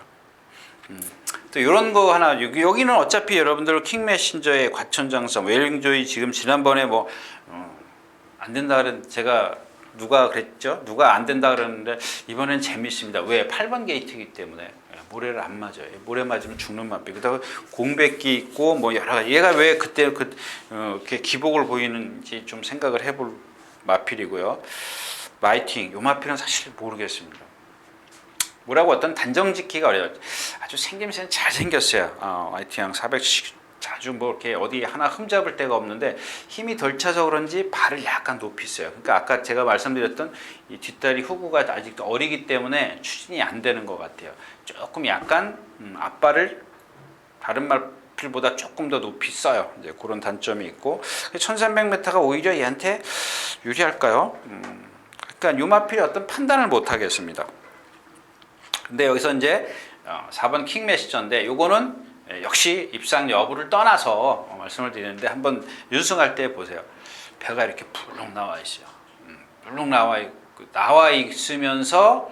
Speaker 1: 또 이런 거 하나, 여기는 어차피 여러분들 킹메신저의 과천장사, 웨일링조이 지금 지난번에 뭐 안 된다 그랬는데 제가 누가 그랬죠? 누가 안 된다 그랬는데 이번엔 재밌습니다. 왜? 8번 게이트이기 때문에 모래를 안 맞아요. 모래 맞으면 죽는 맛비. 그다가 공백기 있고 뭐 여러 가지. 얘가 왜 그때 이렇게 기복을 보이는지 좀 생각을 해볼 마필이고요. 마이팅. 요 마필은 사실 모르겠습니다. 뭐라고 어떤 단정 짓기가 어려워요. 아주 생김새는 잘 생겼어요. 마이팅양 400씩. 자주 뭐 이렇게 어디 하나 흠잡을 데가 없는데 힘이 덜 차서 그런지 발을 약간 높이 써요. 그러니까 아까 제가 말씀드렸던 이 뒷다리 후구가 아직 어리기 때문에 추진이 안 되는 것 같아요. 조금 약간 앞발을 다른 말필보다 조금 더 높이 써요. 이제 그런 단점이 있고 1300m가 오히려 얘한테 유리할까요? 그러니까 요마필이 어떤 판단을 못 하겠습니다. 근데 여기서 이제 4번 킹메시저인데 요거는 역시 입상 여부를 떠나서 말씀을 드리는데 한번 윤승할 때 보세요. 배가 이렇게 불룩 나와 있어요. 불룩 나와 있으면서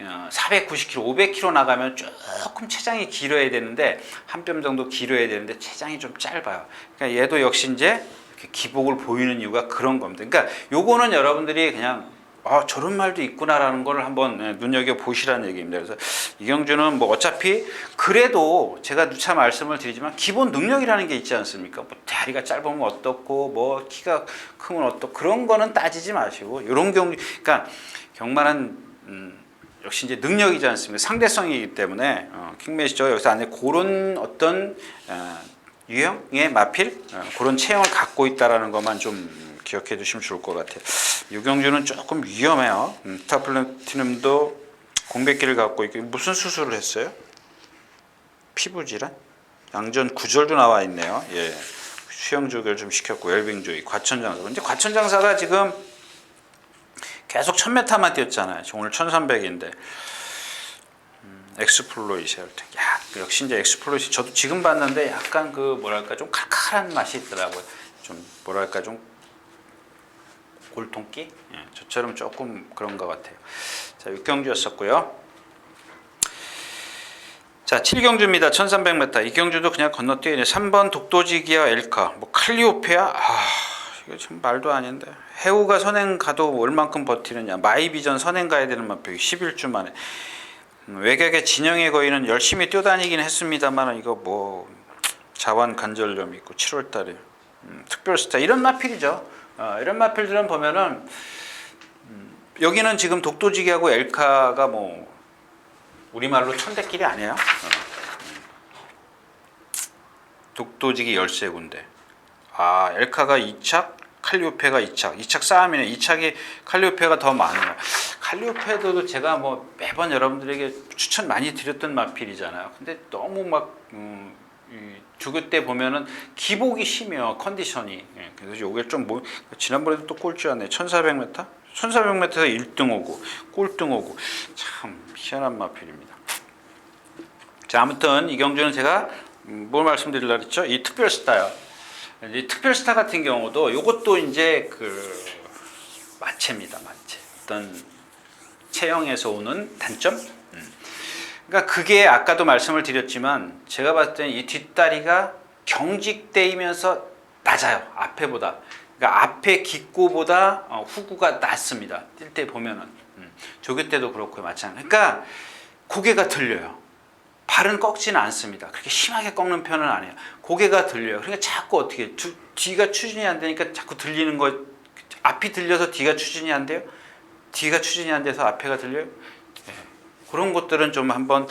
Speaker 1: 490kg, 500kg 나가면 조금 체장이 길어야 되는데 한 뼘 정도 길어야 되는데 체장이 좀 짧아요. 그러니까 얘도 역시 이제 이렇게 기복을 보이는 이유가 그런 겁니다. 그러니까 요거는 여러분들이 그냥 저런 말도 있구나라는 걸 한번 눈여겨 보시라는 얘기입니다. 그래서 이경주는 뭐 어차피 그래도 제가 누차 말씀을 드리지만 기본 능력이라는 게 있지 않습니까? 뭐 다리가 짧으면 어떻고 뭐 키가 크면 어떻고 그런 거는 따지지 마시고 이런 경주, 그러니까 경마는 역시 이제 능력이지 않습니까? 상대성이기 때문에 킹메시저 여기서 안에 그런 어떤 유형의 마필 그런 체형을 갖고 있다라는 것만 좀 기억해 두시면 좋을 것 같아요. 유경주는 조금 위험해요. 스타플래티넘도 공백기를 갖고 있고 무슨 수술을 했어요? 피부 질환? 양전 구절도 나와 있네요. 수영 조결 좀 시켰고 웰빙조이, 과천장사. 근데 과천장사가 지금 계속 1000m만 뛰었잖아요. 오늘 1300인데 엑스플로이트. 역시 이제 엑스플로이트 저도 지금 봤는데 약간 그 뭐랄까 좀 칼칼한 맛이 있더라고요. 좀 뭐랄까 좀 골통기? 저처럼 조금 그런 것 같아요. 자, 6경주였었고요. 자, 7경주입니다. 1300m. 이 경주도 그냥 건너뛰어 있네. 3번 독도지기와 엘카. 뭐 칼리오페아? 이거 참 말도 아닌데. 해우가 선행 가도 얼만큼 버티느냐. 마이비전 선행 가야 되는 맛배기 11주 만에. 외곽의 진영의 거인은 열심히 뛰어다니긴 했습니다만 이거 뭐 자완 관절염 있고 7월달에 특별스타 이런 마필이죠. 이런 마필들은 보면은 여기는 지금 독도지기하고 엘카가 뭐 우리말로 천대끼리 아니에요. 독도지기 13군데. 엘카가 2착, 칼리오페가 2착. 2착 싸움이네. 2착이 칼리오페가 더 많아요. 칼리오페도 제가 뭐 매번 여러분들에게 추천 많이 드렸던 마필이잖아요. 근데 너무 막 조교 때 보면은 기복이 심해요. 컨디션이. 그래서 요게 좀 뭐 지난번에도 또 꼴찌였네. 1400m? 1400m에서 1등 오고 꼴등 오고 참 희한한 마필입니다. 자, 아무튼 이경주는 제가 뭘 말씀드리려고 했죠? 이 특별스타요. 이 특별스타 같은 경우도 요것도 이제 그 마체입니다. 마체. 어떤 체형에서 오는 단점? 그러니까 그게 아까도 말씀을 드렸지만 제가 봤을 때는 이 뒷다리가 경직되면서 낮아요. 앞에보다. 그러니까 앞에 기꼬보다 후구가 낮습니다. 뛸 때 보면은 조교 때도 그렇고요. 마찬가지. 그러니까 고개가 들려요. 발은 꺾지는 않습니다. 그렇게 심하게 꺾는 편은 아니에요. 고개가 들려요. 그러니까 자꾸 어떻게 뒤가 추진이 안 되니까 자꾸 들리는 거. 앞이 들려서 뒤가 추진이 안 돼요. 뒤가 추진이 안 돼서 앞에가 들려요. 그런 것들은 좀 한번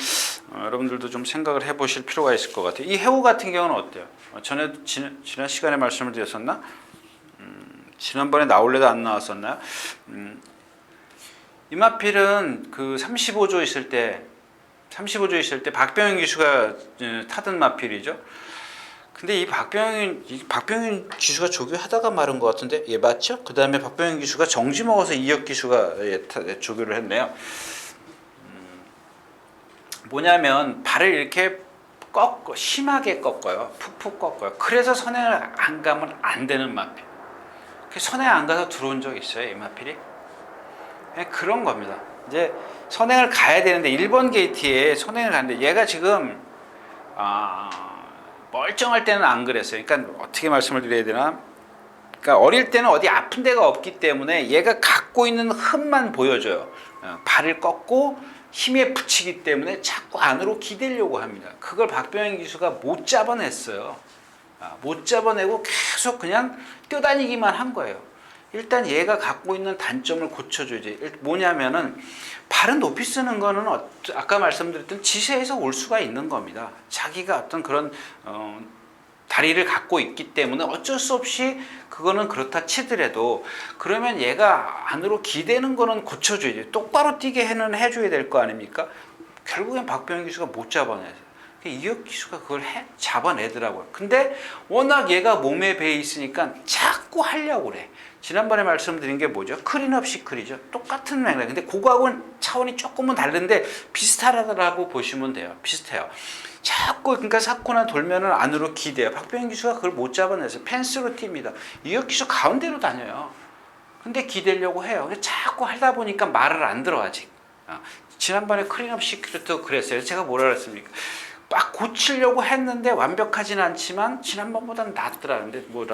Speaker 1: 여러분들도 좀 생각을 해보실 필요가 있을 것 같아요. 이 해우 같은 경우는 어때요? 전에 지난 시간에 말씀을 드렸었나? 지난번에 나올래도 안 나왔었나요? 이마필은 그 35조 있을 때 박병현 기수가 타던 마필이죠. 근데 이 박병현 기수가 조교하다가 마른 것 같은데, 맞죠? 그 다음에 박병현 기수가 정지 먹어서 이혁 기수가 조교를 했네요. 뭐냐면 발을 이렇게 꺾고 심하게 꺾어요. 푹푹 꺾어요. 그래서 선행을 안 가면 안 되는 마필. 선행 안 가서 들어온 적 있어요, 이 마필이? 그런 겁니다. 이제 선행을 가야 되는데 1번 게이트에 선행을 가는데 얘가 지금 멀쩡할 때는 안 그랬어요. 그러니까 어떻게 말씀을 드려야 되나? 그러니까 어릴 때는 어디 아픈 데가 없기 때문에 얘가 갖고 있는 흠만 보여줘요. 발을 꺾고 힘에 붙이기 때문에 자꾸 안으로 기대려고 합니다. 그걸 박병현 기수가 못 잡아냈어요. 못 잡아내고 계속 그냥 뛰어다니기만 한 거예요. 일단 얘가 갖고 있는 단점을 고쳐줘야지. 뭐냐면은 발은 높이 쓰는 거는 아까 말씀드렸던 지세에서 올 수가 있는 겁니다. 자기가 어떤 그런 다리를 갖고 있기 때문에 어쩔 수 없이 그거는 그렇다 치더라도 그러면 얘가 안으로 기대는 거는 고쳐줘야지. 똑바로 뛰게 해줘야 될 거 아닙니까? 결국엔 박병현 기수가 못 잡아내요. 이혁 기수가 그걸 잡아내더라고요. 근데 워낙 얘가 몸에 배 있으니까 자꾸 하려고 그래. 지난번에 말씀드린 게 뭐죠? 클린업 시클이죠. 똑같은 맥락. 근데 그거하고는 차원이 조금은 다른데 비슷하다고 보시면 돼요. 비슷해요. 자꾸 그러니까 사코나 돌면은 안으로 기대요. 박병현 기수가 그걸 못 잡아내서 펜스로 뜁니다. 이혁 기수 가운데로 다녀요. 근데 기대려고 해요. 자꾸 하다 보니까 말을 안 들어 아직. 지난번에 클린업 시크릿도 그랬어요. 제가 뭐라 그랬습니까? 막 고치려고 했는데 완벽하지는 않지만 지난번보다는 낫더라. 근데 뭐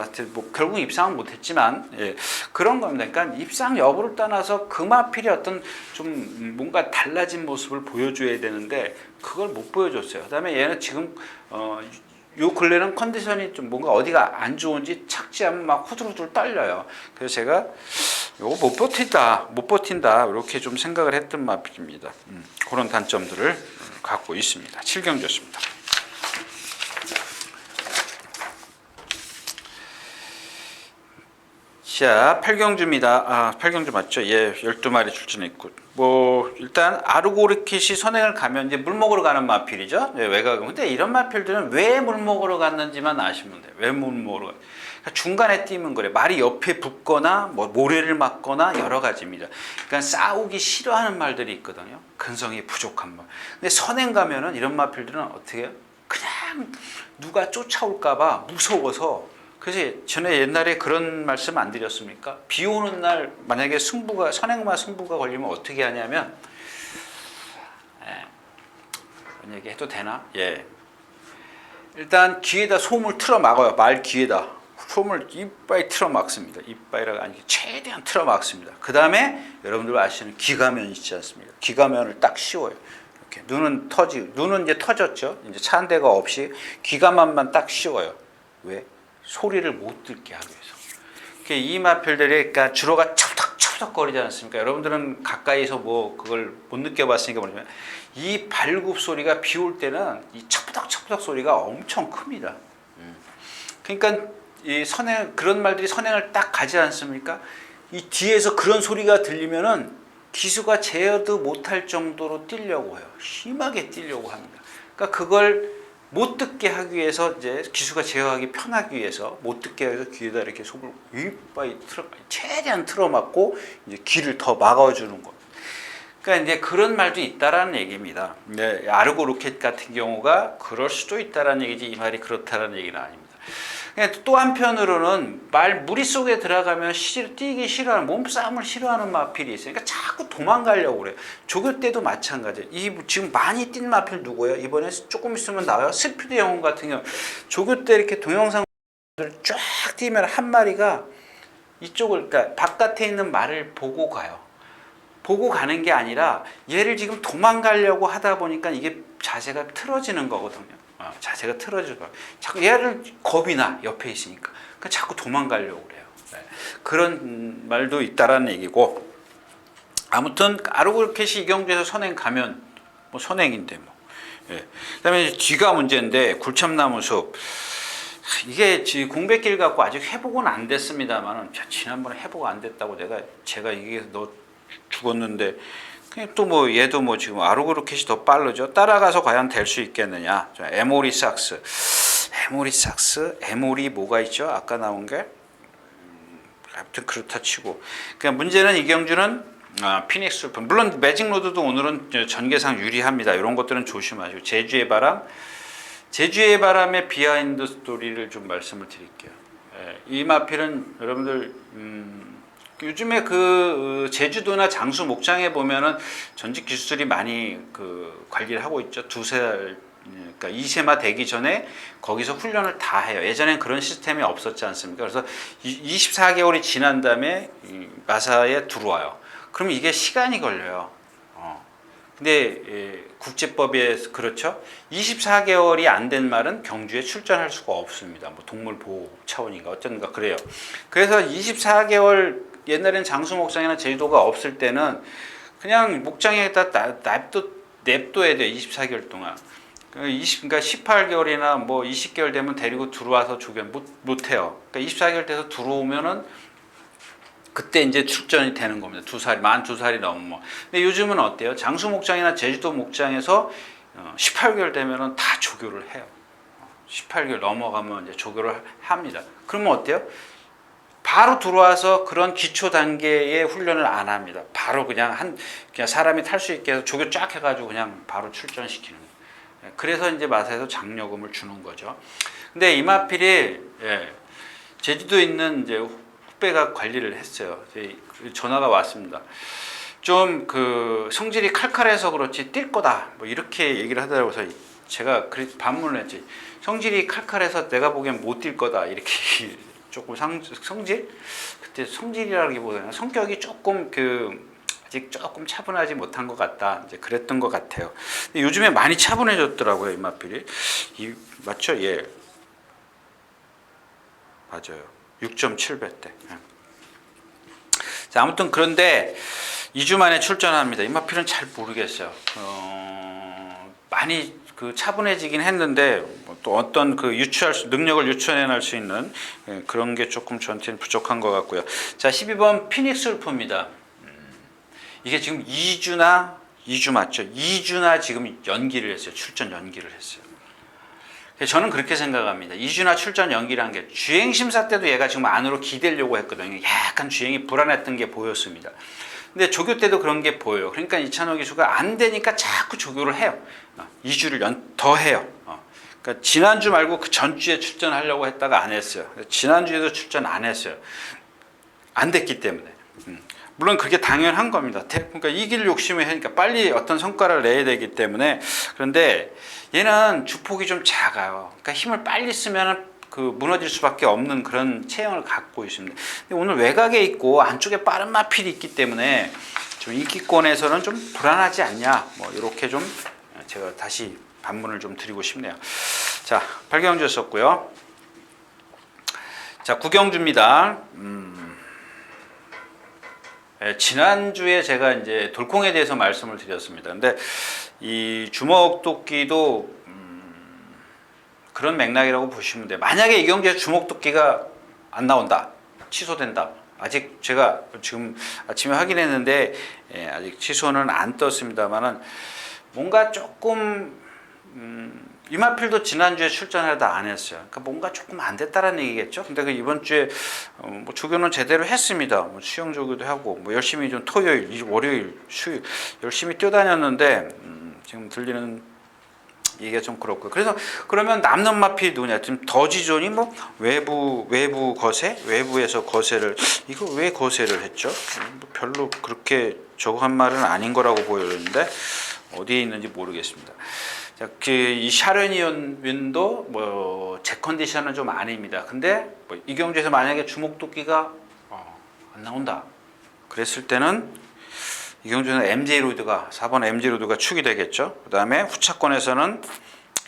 Speaker 1: 결국 입상은 못했지만 그런 겁니다. 그러니까 입상 여부를 떠나서 금화필이 어떤 좀 뭔가 달라진 모습을 보여줘야 되는데 그걸 못 보여줬어요. 그다음에 얘는 지금 요 근래는 컨디션이 좀 뭔가 어디가 안 좋은지 착지하면 막 후들후들 떨려요. 그래서 제가 요거 못 버틴다 이렇게 좀 생각을 했던 마필입니다. 그런 단점들을 갖고 있습니다. 7경주였습니다. 자, 8경주입니다. 8경주 맞죠? 예, 12마리 출전했고. 뭐 일단 아르고르켓이 선행을 가면 이제 물 먹으러 가는 마필이죠. 예, 외곽은. 근데 이런 마필들은 왜 물 먹으러 갔는지만 아시면 돼요. 왜 물 먹으러 갔는지. 그러니까 중간에 뛰면 그래. 말이 옆에 붙거나 뭐 모래를 맞거나 여러 가지입니다. 그러니까 싸우기 싫어하는 말들이 있거든요. 근성이 부족한 말. 근데 선행 가면은 이런 마필들은 어떻게 해요? 그냥 누가 쫓아올까봐 무서워서. 그래서 전에 옛날에 그런 말씀 안 드렸습니까? 비 오는 날 만약에 선행마 승부가 걸리면 어떻게 하냐면 그런 얘기 해도 되나? 예. 일단 귀에다 솜을 틀어 막아요. 말 귀에다 솜을 이빨 틀어 막습니다. 이빨이라고 아니 최대한 틀어 막습니다. 그 다음에 여러분들 아시는 기가면 있지 않습니까? 기가면을 딱 씌워요. 이렇게 눈은 이제 터졌죠. 이제 차 한 대가 없이 기가만만 딱 씌워요. 왜? 소리를 못 듣게 하기 위해서. 이 마필들이 그러니까 주로가 첩덕첩덕거리지 않습니까? 여러분들은 가까이서 뭐 그걸 못 느껴봤으니까 모르지만 이 발굽 소리가 비 올 때는 이 첩덕첩덕 소리가 엄청 큽니다. 그러니까 이 그런 말들이 선행을 딱 가지 않습니까? 이 뒤에서 그런 소리가 들리면은 기수가 제어도 못할 정도로 뛰려고 해요. 심하게 뛰려고 합니다. 그러니까 그걸 못 듣게 하기 위해서 이제 기수가 제어하기 편하기 위해서 못 듣게 해서 귀에다 이렇게 속을 이빨이 최대한 틀어막고 이제 귀를 더 막아주는 것. 그러니까 이제 그런 말도 있다라는 얘기입니다. 네, 아르고 로켓 같은 경우가 그럴 수도 있다라는 얘기지 이 말이 그렇다라는 얘기는 아닙니다. 또 한편으로는 무리 속에 들어가면 뛰기 싫어하는 몸싸움을 싫어하는 마필이 있어요. 그러니까 자꾸 도망가려고 그래요. 조교 때도 마찬가지예요. 지금 많이 뛴 마필 누구예요? 이번에 조금 있으면 나와요. 스피드 영웅 같은 경우 조교 때 이렇게 동영상을 쫙 뛰면 한 마리가 이쪽을 그러니까 바깥에 있는 말을 보고 가요. 보고 가는 게 아니라 얘를 지금 도망가려고 하다 보니까 이게 자세가 틀어지는 거거든요. 자세가 틀어지고 자꾸 얘를 겁이 나 옆에 있으니까 그러니까 자꾸 도망가려고 그래요. 네. 그런 말도 있다라는 얘기고 아무튼 아르고르켓이 이경주에서 선행 가면 뭐 선행인데 뭐. 예. 그다음에 뒤가 문제인데 굴참나무숲 이게 공백길 갖고 아직 회복은 안 됐습니다만은 지난번에 회복 안 됐다고 제가 이게 너 죽었는데. 또 뭐 얘도 뭐 지금 아르고르켓이 더 빠르죠. 따라가서 과연 될 수 있겠느냐. 에모리 삭스, 에모리 뭐가 있죠? 아까 나온 게 아무튼 그렇다 치고. 그러니까 문제는 이경주는 피닉스 술품. 물론 매직 로드도 오늘은 전개상 유리합니다. 이런 것들은 조심하시고. 제주의 바람의 비하인드 스토리를 좀 말씀을 드릴게요. 예, 이 마필은 여러분들 요즘에 그 제주도나 장수 목장에 보면은 전직 기술이 많이 그 관리를 하고 있죠. 그러니까 2세마 되기 전에 거기서 훈련을 다 해요. 예전엔 그런 시스템이 없었지 않습니까? 그래서 24개월이 지난 다음에 마사에 들어와요. 그럼 이게 시간이 걸려요. 근데 국제법에 그렇죠. 24개월이 안 된 말은 경주에 출전할 수가 없습니다. 뭐 동물 보호 차원인가 어쩐가 그래요. 그래서 24개월 옛날엔 장수 목장이나 제주도가 없을 때는 그냥 목장에다 냅둬야 돼요. 24개월 동안. 그러니까 18개월이나 뭐 20개월 되면 데리고 들어와서 조교 못 해요. 그러니까 24개월 돼서 들어오면은 그때 이제 출전이 되는 겁니다. 만 2살이 넘으면. 근데 요즘은 어때요? 장수 목장이나 제주도 목장에서 18개월 되면은 다 조교를 해요. 18개월 넘어가면 이제 조교를 합니다. 그러면 어때요? 바로 들어와서 그런 기초 단계의 훈련을 안 합니다. 바로 그냥 사람이 탈 수 있게 해서 조교 쫙 해가지고 그냥 바로 출전시키는 거예요. 그래서 이제 마사에서 장려금을 주는 거죠. 근데 이마필이 제주도에 있는 이제 후배가 관리를 했어요. 전화가 왔습니다. 좀 그 성질이 칼칼해서 그렇지 뛸 거다. 뭐 이렇게 얘기를 하더라고요. 그래서 제가 반문을 했지. 성질이 칼칼해서 내가 보기엔 못 뛸 거다. 이렇게 조금 성질? 그때 성질이라기보다는 성격이 조금 아직 조금 차분하지 못한 것 같다. 이제 그랬던 것 같아요. 근데 요즘에 많이 차분해졌더라고요. 이마필이. 맞죠? 예. 맞아요. 6.7배 대. 자, 아무튼 그런데 2주 만에 출전합니다. 이마필은 잘 모르겠어요. 많이 차분해지긴 했는데 또 어떤 능력을 유추해낼 수 있는 그런 게 조금 저한테는 부족한 것 같고요. 자, 12번 피닉스 울프입니다. 이게 지금 2주 맞죠? 2주나 지금 연기를 했어요. 출전 연기를 했어요. 저는 그렇게 생각합니다. 2주나 출전 연기를 한 게 주행 심사 때도 얘가 지금 안으로 기대려고 했거든요. 약간 주행이 불안했던 게 보였습니다. 근데 조교 때도 그런 게 보여요. 그러니까 이찬호 기수가 안 되니까 자꾸 조교를 해요. 2주를 더 해요. 그러니까 지난주 말고 그 전주에 출전하려고 했다가 안 했어요. 지난주에도 출전 안 했어요. 안 됐기 때문에. 물론 그게 당연한 겁니다. 그러니까 이길 욕심을 하니까 빨리 어떤 성과를 내야 되기 때문에. 그런데 얘는 주폭이 좀 작아요. 그러니까 힘을 빨리 쓰면 무너질 수밖에 없는 그런 체형을 갖고 있습니다. 근데 오늘 외곽에 있고 안쪽에 빠른 마필이 있기 때문에 좀 인기권에서는 좀 불안하지 않냐. 뭐 이렇게 좀 제가 다시 반문을 좀 드리고 싶네요. 자, 8경주였었고요. 자, 9경주입니다. 지난주에 제가 이제 돌콩에 대해서 말씀을 드렸습니다. 근데 이 주먹도끼도 그런 맥락이라고 보시면 돼요. 만약에 이 경기에서 주먹도끼가 안 나온다, 취소된다. 아직 제가 지금 아침에 확인했는데 아직 취소는 안 떴습니다만은 뭔가 조금 이마필도 지난주에 출전하다 안 했어요. 그러니까 뭔가 조금 안 됐다라는 얘기겠죠. 근데 이번 주에 뭐 조교는 제대로 했습니다. 뭐 수영 조교도 하고 뭐 열심히 좀 토요일, 월요일, 수요일 열심히 뛰어다녔는데 지금 들리는 얘기가 좀 그렇고. 그래서 그러면 남는 마필이 누구냐? 지금 더지존이 뭐 외부 거세, 외부에서 거세를 이거 왜 거세를 했죠? 별로 그렇게 저거 한 말은 아닌 거라고 보이는데 어디에 있는지 모르겠습니다. 자, 이 샤르니온도 뭐 제 컨디션은 좀 아닙니다. 근데 뭐 이 경주에서 만약에 주먹도끼가 안 나온다. 그랬을 때는 이 경주는 MJ 로드가 4번 MJ 로드가 축이 되겠죠. 그다음에 후차권에서는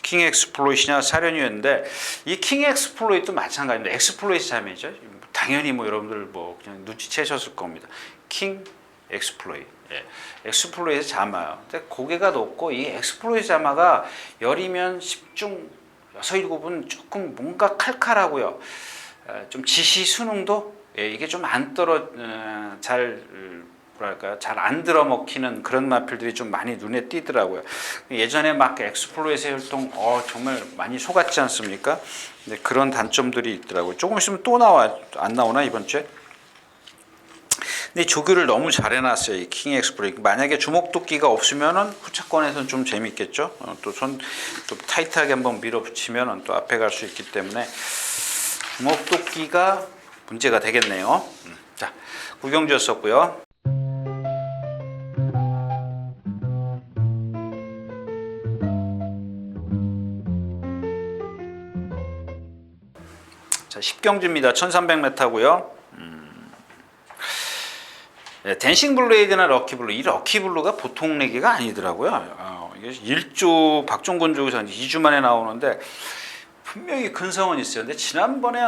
Speaker 1: 킹 엑스플로이트냐 샤르니온인데 이 킹 엑스플로이트도 마찬가지입니다. 엑스플로이트 자매죠. 당연히 뭐 여러분들 뭐 그냥 눈치채셨을 겁니다. 킹 엑스플로이트. 예. 엑스플로이트 자마요. 근데 고개가 높고 이 엑스플로이트 자마가 열이면 10중 6, 7은 조금 뭔가 칼칼하고요. 좀 지시 수능도 이게 좀 안 잘 안 들어먹히는 그런 마필들이 좀 많이 눈에 띄더라고요. 예전에 막 엑스플로이트의 활동 정말 많이 속았지 않습니까? 근데 그런 단점들이 있더라고요. 조금 있으면 또 안 나오나 이번 주에? 근데 조교를 너무 잘 해놨어요. 이 킹 엑스플로이. 만약에 주먹도끼가 없으면은 후차권에서는 좀 재밌겠죠. 또 또 타이트하게 한번 밀어붙이면은 또 앞에 갈 수 있기 때문에 주먹도끼가 문제가 되겠네요. 자, 구경주였었고요. 자, 10경주입니다. 1300m고요. 네, 댄싱 블레이드나 럭키블루, 이 럭키블루가 보통 내기가 아니더라고요. 이게 1조 박종근 쪽에서 2주 만에 나오는데 분명히 근성은 있어요. 근데 지난번에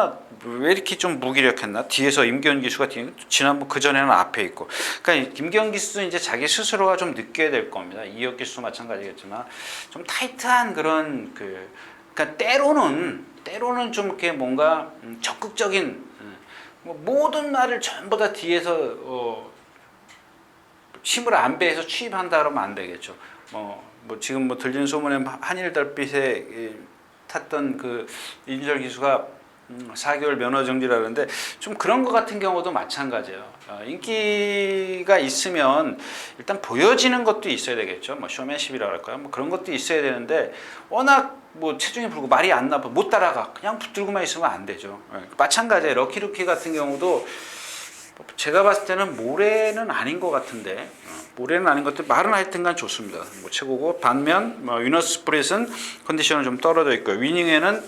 Speaker 1: 왜 이렇게 좀 무기력했나? 뒤에서 임기현 기수가 지난번 그 전에는 앞에 있고, 그러니까 김기현 기수도 이제 자기 스스로가 좀 느껴야 될 겁니다. 이혁 기수도 마찬가지겠지만 좀 타이트한 그런 그러니까 때로는 좀 이렇게 뭔가 적극적인 모든 말을 전부 다 뒤에서 힘을 안 배해서 취입한다 그러면 안 되겠죠. 뭐 지금 뭐 들리는 소문에 한일 달빛에 탔던 그 이준철 기수가 4개월 면허 정지라는데 좀 그런 것 같은 경우도 마찬가지예요. 인기가 있으면 일단 보여지는 것도 있어야 되겠죠. 뭐 쇼맨십이라고 할까요? 뭐 그런 것도 있어야 되는데 워낙 뭐 체중이 불고 말이 안 나고 못 따라가 그냥 붙들고만 있으면 안 되죠. 마찬가지예요. 럭키루키 같은 경우도 제가 봤을 때는 모래는 아닌 것 같은데 모래는 아닌 것들 말은 하여튼간 좋습니다. 뭐 최고고 반면 위너스 스프릿은 컨디션은 좀 떨어져 있고 위닝에는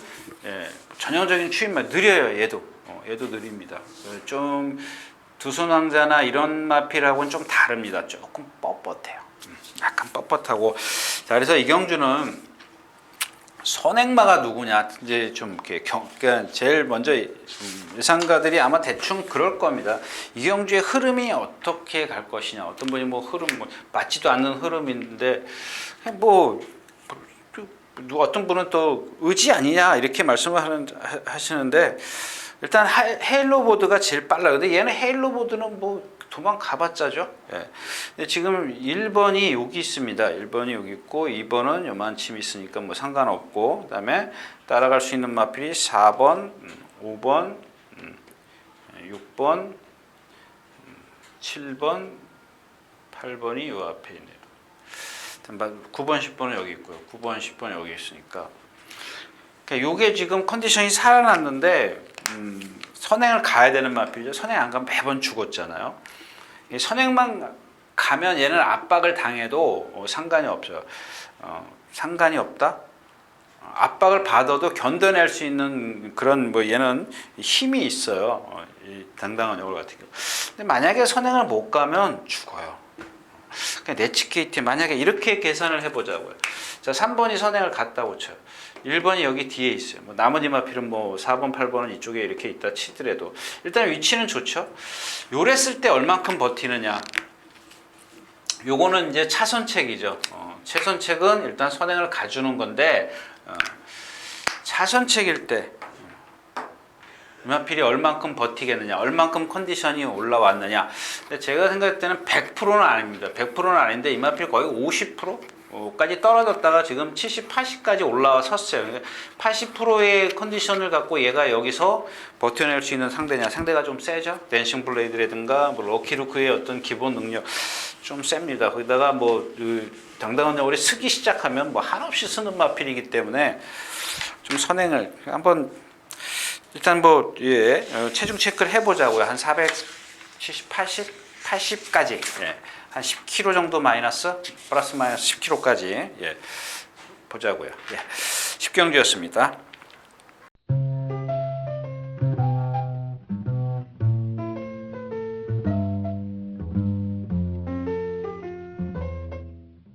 Speaker 1: 전형적인 추임만 느려요. 얘도 느립니다. 좀 두손 왕자나 이런 마필하고는 좀 다릅니다. 조금 뻣뻣해요. 약간 뻣뻣하고 자 그래서 이경주는 선행마가 누구냐 이제 좀 이렇게 그러니까 제일 먼저 예상가들이 아마 대충 그럴 겁니다. 이경주의 흐름이 어떻게 갈 것이냐 어떤 분이 뭐 흐름 맞지도 않는 흐름인데 뭐 어떤 분은 또 의지 아니냐 이렇게 말씀을 하시는데 일단 헤일로보드가 제일 빨라요. 근데 얘는 헤일로보드는 뭐 도망가봤자죠. 예. 근데 지금 1번이 여기 있습니다. 1번이 여기 있고 2번은 요만침 있으니까 뭐 상관없고 그 다음에 따라갈 수 있는 마필이 4번, 5번, 6번, 7번, 8번이 요 앞에 있네요. 9번, 10번은 여기 있고요. 9번, 10번 여기 있으니까 그러니까 요게 지금 컨디션이 살아났는데 선행을 가야 되는 마필이죠. 선행 안 가면 매번 죽었잖아요. 선행만 가면 얘는 압박을 당해도 상관이 없어요. 상관이 없다? 압박을 받아도 견뎌낼 수 있는 그런 뭐 얘는 힘이 있어요. 이 당당한 여울 같은 경우. 근데 만약에 선행을 못 가면 죽어요. 그냥 네치케이트 만약에 이렇게 계산을 해보자고요. 자 3번이 선행을 갔다고 쳐요. 1번이 여기 뒤에 있어요. 뭐 나머지 마필은 뭐 4번, 8번은 이쪽에 이렇게 있다 치더라도 일단 위치는 좋죠. 요랬을 때 얼만큼 버티느냐. 요거는 이제 차선책이죠. 최선책은 일단 선행을 가주는 건데 차선책일 때 마필이 얼만큼 버티겠느냐, 얼만큼 컨디션이 올라왔느냐. 근데 제가 생각할 때는 100%는 아닙니다. 100%는 아닌데 이 마필 거의 50%까지 떨어졌다가 지금 70, 80까지 올라와 섰어요. 80%의 컨디션을 갖고 얘가 여기서 버텨낼 수 있는 상대냐. 상대가 좀 세죠. 댄싱 블레이드라든가 뭐 럭키루크의 어떤 기본 능력 좀 셉니다. 거기다가 뭐 당당한 여울이 쓰기 시작하면 뭐 한없이 쓰는 마필이기 때문에 좀 선행을 한번 일단 뭐 체중 체크를 해보자고요. 한 470, 80까지 한 10kg 정도 마이너스 플러스 마이너스 10kg까지 보자고요. 10경주였습니다.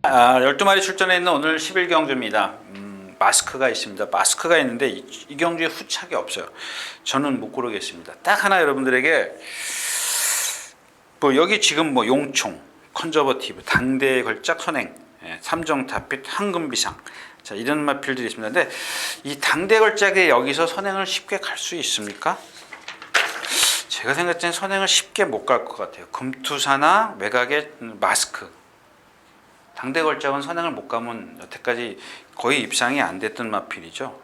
Speaker 1: 아, 12마리 출전해 있는 오늘 11경주입니다. 마스크가 있습니다. 마스크가 있는데 이 경주에 후착이 없어요. 저는 못 고르겠습니다. 딱 하나 여러분들에게 뭐 여기 지금 뭐 용총, 컨저버티브, 당대 걸작 선행, 삼정 타핏, 황금비상 자 이런 마필들이 있습니다. 근데 이 당대 걸작에 여기서 선행을 쉽게 갈 수 있습니까? 제가 생각할 땐 선행을 쉽게 못 갈 것 같아요. 금투사나 외곽의 마스크 당대 걸작은 선행을 못 가면 여태까지 거의 입상이 안 됐던 마필이죠.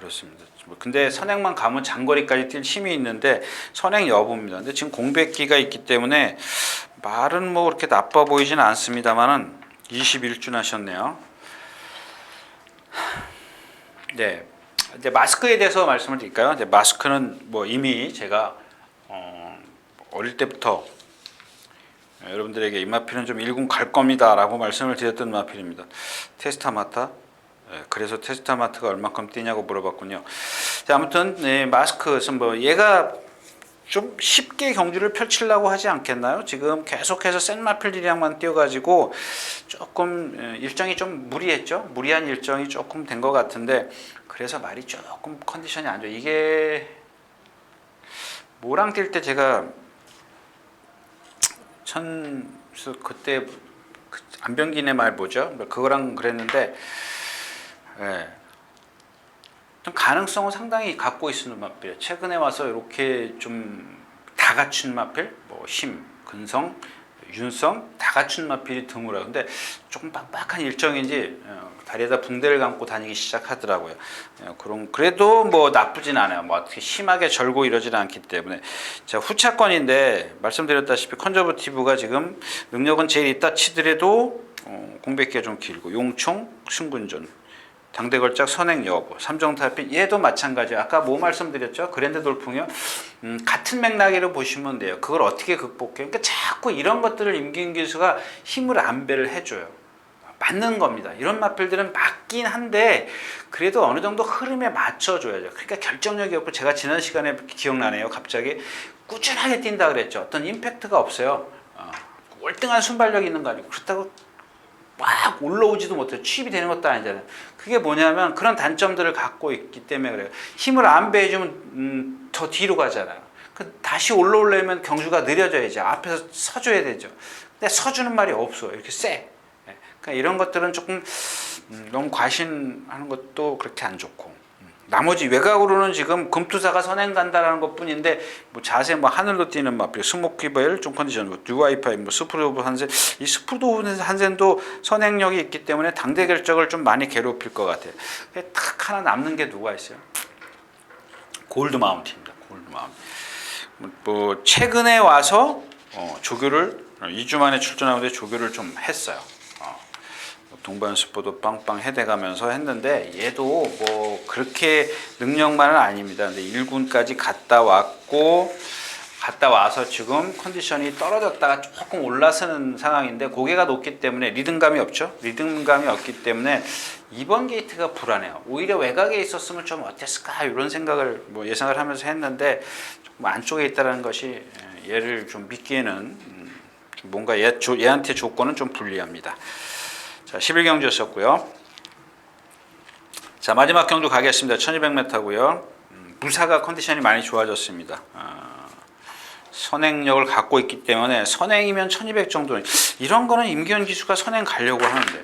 Speaker 1: 그렇습니다. 근데 선행만 가면 장거리까지 뛸 힘이 있는데 선행 여부입니다. 근데 지금 공백기가 있기 때문에 말은 뭐 그렇게 나빠 보이지는 않습니다만은 21주 하셨네요. 네. 이제 마스크에 대해서 말씀을 드릴까요? 이제 마스크는 뭐 이미 제가 어릴 때부터 여러분들에게 이 마필은 좀 일군 갈 겁니다라고 말씀을 드렸던 마필입니다. 테스타마타. 그래서 테스타마트가 얼마큼 뛰냐고 물어봤군요. 자, 아무튼 네, 마스크 뭐 얘가 좀 쉽게 경주를 펼치려고 하지 않겠나요? 지금 계속해서 센 마필들이랑만 뛰어가지고 조금 일정이 좀 무리했죠. 무리한 일정이 조금 된 것 같은데 그래서 말이 조금 컨디션이 안 좋아요. 이게 모랑 뛸 때 제가 그때 안병기네 말 보죠. 그거랑 그랬는데 좀 가능성은 상당히 갖고 있는 마필이에요. 최근에 와서 이렇게 좀 다 갖춘 마필, 뭐 힘, 근성, 윤성 다 갖춘 마필이 드물어요. 근데 조금 빡빡한 일정인지 다리에다 붕대를 감고 다니기 시작하더라고요. 그래도 뭐 나쁘진 않아요. 뭐 어떻게 심하게 절고 이러지는 않기 때문에. 자, 후차권인데 말씀드렸다시피 컨저버티브가 지금 능력은 제일 있다 치더라도 공백기가 좀 길고 용총, 승군전. 당대걸작 선행 여부, 삼정탈필 얘도 마찬가지예요. 아까 뭐 말씀드렸죠? 그랜드 돌풍이요. 같은 맥락으로 보시면 돼요. 그걸 어떻게 극복해요? 그러니까 자꾸 이런 것들을 임기훈 기수가 힘을 안배를 해줘요. 맞는 겁니다. 이런 마필들은 맞긴 한데 그래도 어느 정도 흐름에 맞춰줘야죠. 그러니까 결정력이 없고 제가 지난 시간에 기억나네요. 갑자기 꾸준하게 뛴다 그랬죠. 어떤 임팩트가 없어요. 월등한 순발력이 있는 거 아니고 그렇다고 막 올라오지도 못해요. 취입이 되는 것도 아니잖아요. 그게 뭐냐면 그런 단점들을 갖고 있기 때문에 그래요. 힘을 안 배해주면 더 뒤로 가잖아요. 다시 올라오려면 경주가 느려져야지. 앞에서 서줘야 되죠. 근데 서주는 말이 없어. 이렇게 세. 그러니까 이런 것들은 조금 너무 과신하는 것도 그렇게 안 좋고. 나머지 외곽으로는 지금 금투사가 선행 간다라는 것뿐인데 뭐 자세 뭐 하늘로 뛰는 마필 스모키벨 좀 컨디션 뭐 듀와이파이 뭐 스프르드 오브 한센 이 스프르드 오브 한센도 선행력이 있기 때문에 당대 결정을 좀 많이 괴롭힐 것 같아요. 딱 하나 남는 게 누가 있어요? 골드 마운틴입니다. 골드 마운틴. 뭐 최근에 와서 조교를 2주 만에 출전하는데 조교를 좀 했어요. 동반 스포도 빵빵 해대가면서 했는데 얘도 뭐 그렇게 능력만은 아닙니다. 근데 1군까지 갔다 와서 지금 컨디션이 떨어졌다가 조금 올라서는 상황인데 고개가 높기 때문에 리듬감이 없죠. 리듬감이 없기 때문에 이번 게이트가 불안해요. 오히려 외곽에 있었으면 좀 어땠을까 이런 생각을 뭐 예상을 하면서 했는데 조금 안쪽에 있다는 것이 얘를 좀 믿기에는 뭔가 얘한테 조건은 좀 불리합니다. 자, 11경주였었고요. 자, 마지막 경주 가겠습니다. 1200m고요. 무사가 컨디션이 많이 좋아졌습니다. 선행력을 갖고 있기 때문에 선행이면 1200 정도. 이런 거는 임기훈 기수가 선행 가려고 하는데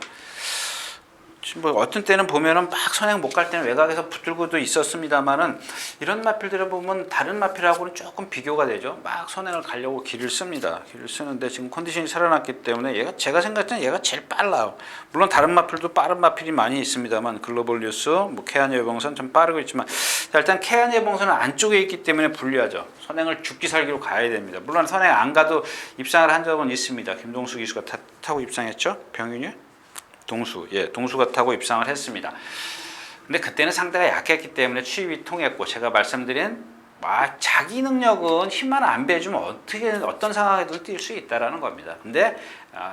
Speaker 1: 뭐 어떤 때는 보면은 막 선행 못 갈 때는 외곽에서 붙들고도 있었습니다만은 이런 마필들을 보면 다른 마필하고는 조금 비교가 되죠. 막 선행을 가려고 길을 씁니다. 길을 쓰는데 지금 컨디션이 살아났기 때문에 제가 생각할 때는 얘가 제일 빨라요. 물론 다른 마필도 빠른 마필이 많이 있습니다만 글로벌 뉴스, 뭐 케안 예봉선 좀 빠르고 있지만 자, 일단 케안 예봉선은 안쪽에 있기 때문에 불리하죠. 선행을 죽기 살기로 가야 됩니다. 물론 선행 안 가도 입상을 한 적은 있습니다. 김동수 기수가 타고 입상했죠. 병윤이? 동수가 타고 입상을 했습니다. 근데 그때는 상대가 약했기 때문에 취입이 통했고 제가 말씀드린 자기 능력은 힘만 안 배주면 어떤 상황에도 뛸 수 있다라는 겁니다. 근데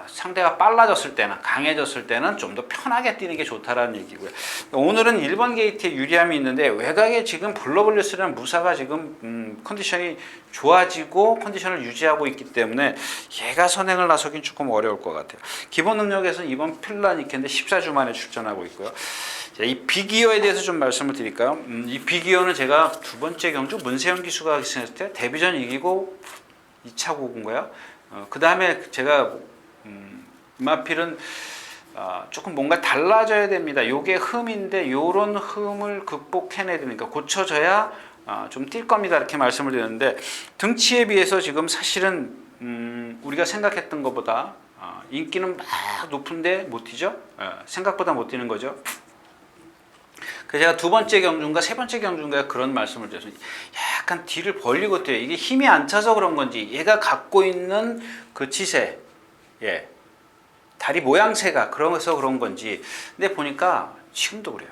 Speaker 1: 상대가 빨라졌을 때는 강해졌을 때는 좀 더 편하게 뛰는 게 좋다라는 얘기고요. 오늘은 1번 게이트에 유리함이 있는데 외곽에 지금 블러블리스라는 무사가 지금 컨디션이 좋아지고 컨디션을 유지하고 있기 때문에 얘가 선행을 나서긴 조금 어려울 것 같아요. 기본 능력에서는 이번 필라니케인데 14주 만에 출전하고 있고요. 자, 이 비기어에 대해서 좀 말씀을 드릴까요? 이 비기어는 제가 두 번째 경주 문세영 기수가 있을 때 데뷔전 이기고 2차 고군 거예요. 그 다음에 제가 마필은 조금 뭔가 달라져야 됩니다. 요게 흠인데 요런 흠을 극복해내야 되니까 고쳐져야 좀 뛸 겁니다. 이렇게 말씀을 드렸는데 등치에 비해서 지금 사실은 우리가 생각했던 것보다 인기는 막 높은데 못 뛰죠. 생각보다 못 뛰는 거죠. 그래서 제가 두 번째 경주인가 세 번째 경주인가 그런 말씀을 드렸습니다. 약간 뒤를 벌리고 뛰어요. 이게 힘이 안 차서 그런 건지 얘가 갖고 있는 그 치세, 예, 다리 모양새가 그래서 그런 건지. 근데 보니까 지금도 그래요.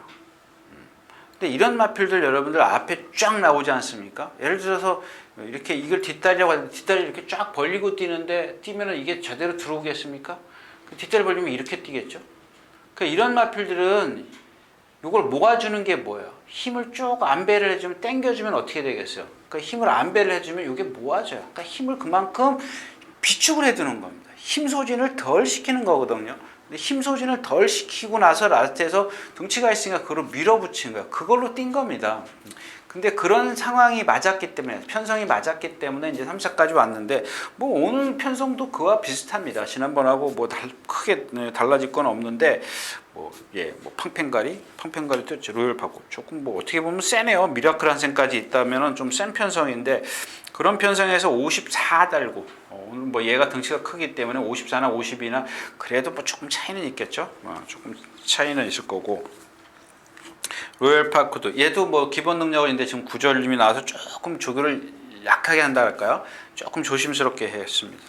Speaker 1: 근데 이런 마필들 여러분들 앞에 쫙 나오지 않습니까? 예를 들어서 이렇게 이걸 뒷다리 이렇게 쫙 벌리고 뛰는데 뛰면은 이게 제대로 들어오겠습니까? 그 뒷다리 벌리면 이렇게 뛰겠죠. 그 이런 마필들은 이걸 모아주는 게 뭐예요? 힘을 쭉 안배를 해주면 당겨주면 어떻게 되겠어요? 그 힘을 안배를 해주면 이게 모아져요. 그러니까 힘을 그만큼 비축을 해두는 겁니다. 힘 소진을 덜 시키는 거거든요. 근데 힘 소진을 덜 시키고 나서 라스트에서 등치가 있으니까 그걸 밀어붙이는 거예요. 그걸로 뛴 겁니다. 근데 그런 상황이 맞았기 때문에, 편성이 맞았기 때문에 이제 3차까지 왔는데, 뭐 오늘 편성도 그와 비슷합니다. 지난번하고 뭐 크게 달라질 건 없는데, 뭐 팡팽가리 뛰었죠. 로열 파고 조금 뭐 어떻게 보면 세네요. 미라클 한센까지 있다면은 좀 센 편성인데, 그런 편성에서 54 달고, 오늘 뭐 얘가 등치가 크기 때문에 54나 52나 그래도 뭐 조금 차이는 있겠죠. 조금 차이는 있을 거고. 로열 파크도 얘도 뭐 기본 능력인데 지금 구절림이 나와서 조금 조교를 약하게 한다 할까요? 조금 조심스럽게 했습니다.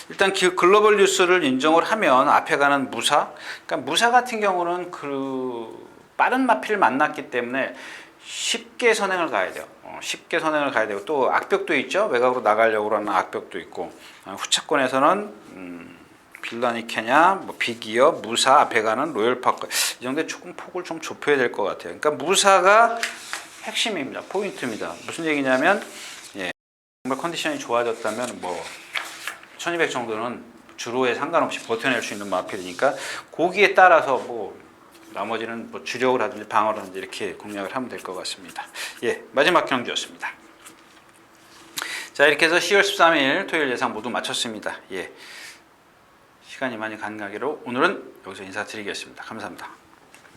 Speaker 1: 일단 글로벌 뉴스를 인정을 하면 앞에 가는 무사, 그러니까 무사 같은 경우는 그 빠른 마필을 만났기 때문에 쉽게 선행을 가야 돼요. 쉽게 선행을 가야 되고 또 악벽도 있죠. 외곽으로 나가려고 하는 악벽도 있고 후차권에서는 빌라니케냐, 뭐 비기어, 무사 앞에 가는 로열파크 이 정도의 조금 폭을 좀 좁혀야 될 것 같아요. 그러니까 무사가 핵심입니다. 포인트입니다. 무슨 얘기냐면 정말 컨디션이 좋아졌다면 뭐 1200 정도는 주로에 상관없이 버텨낼 수 있는 마필이니까 거기에 따라서 뭐 나머지는 뭐 주력을 하든지 방어를 하든지 이렇게 공략을 하면 될 것 같습니다. 예, 마지막 경주였습니다. 자, 이렇게 해서 10월 13일 토요일 예상 모두 마쳤습니다. 예, 시간이 많이 가는 가게로 오늘은 여기서 인사드리겠습니다. 감사합니다.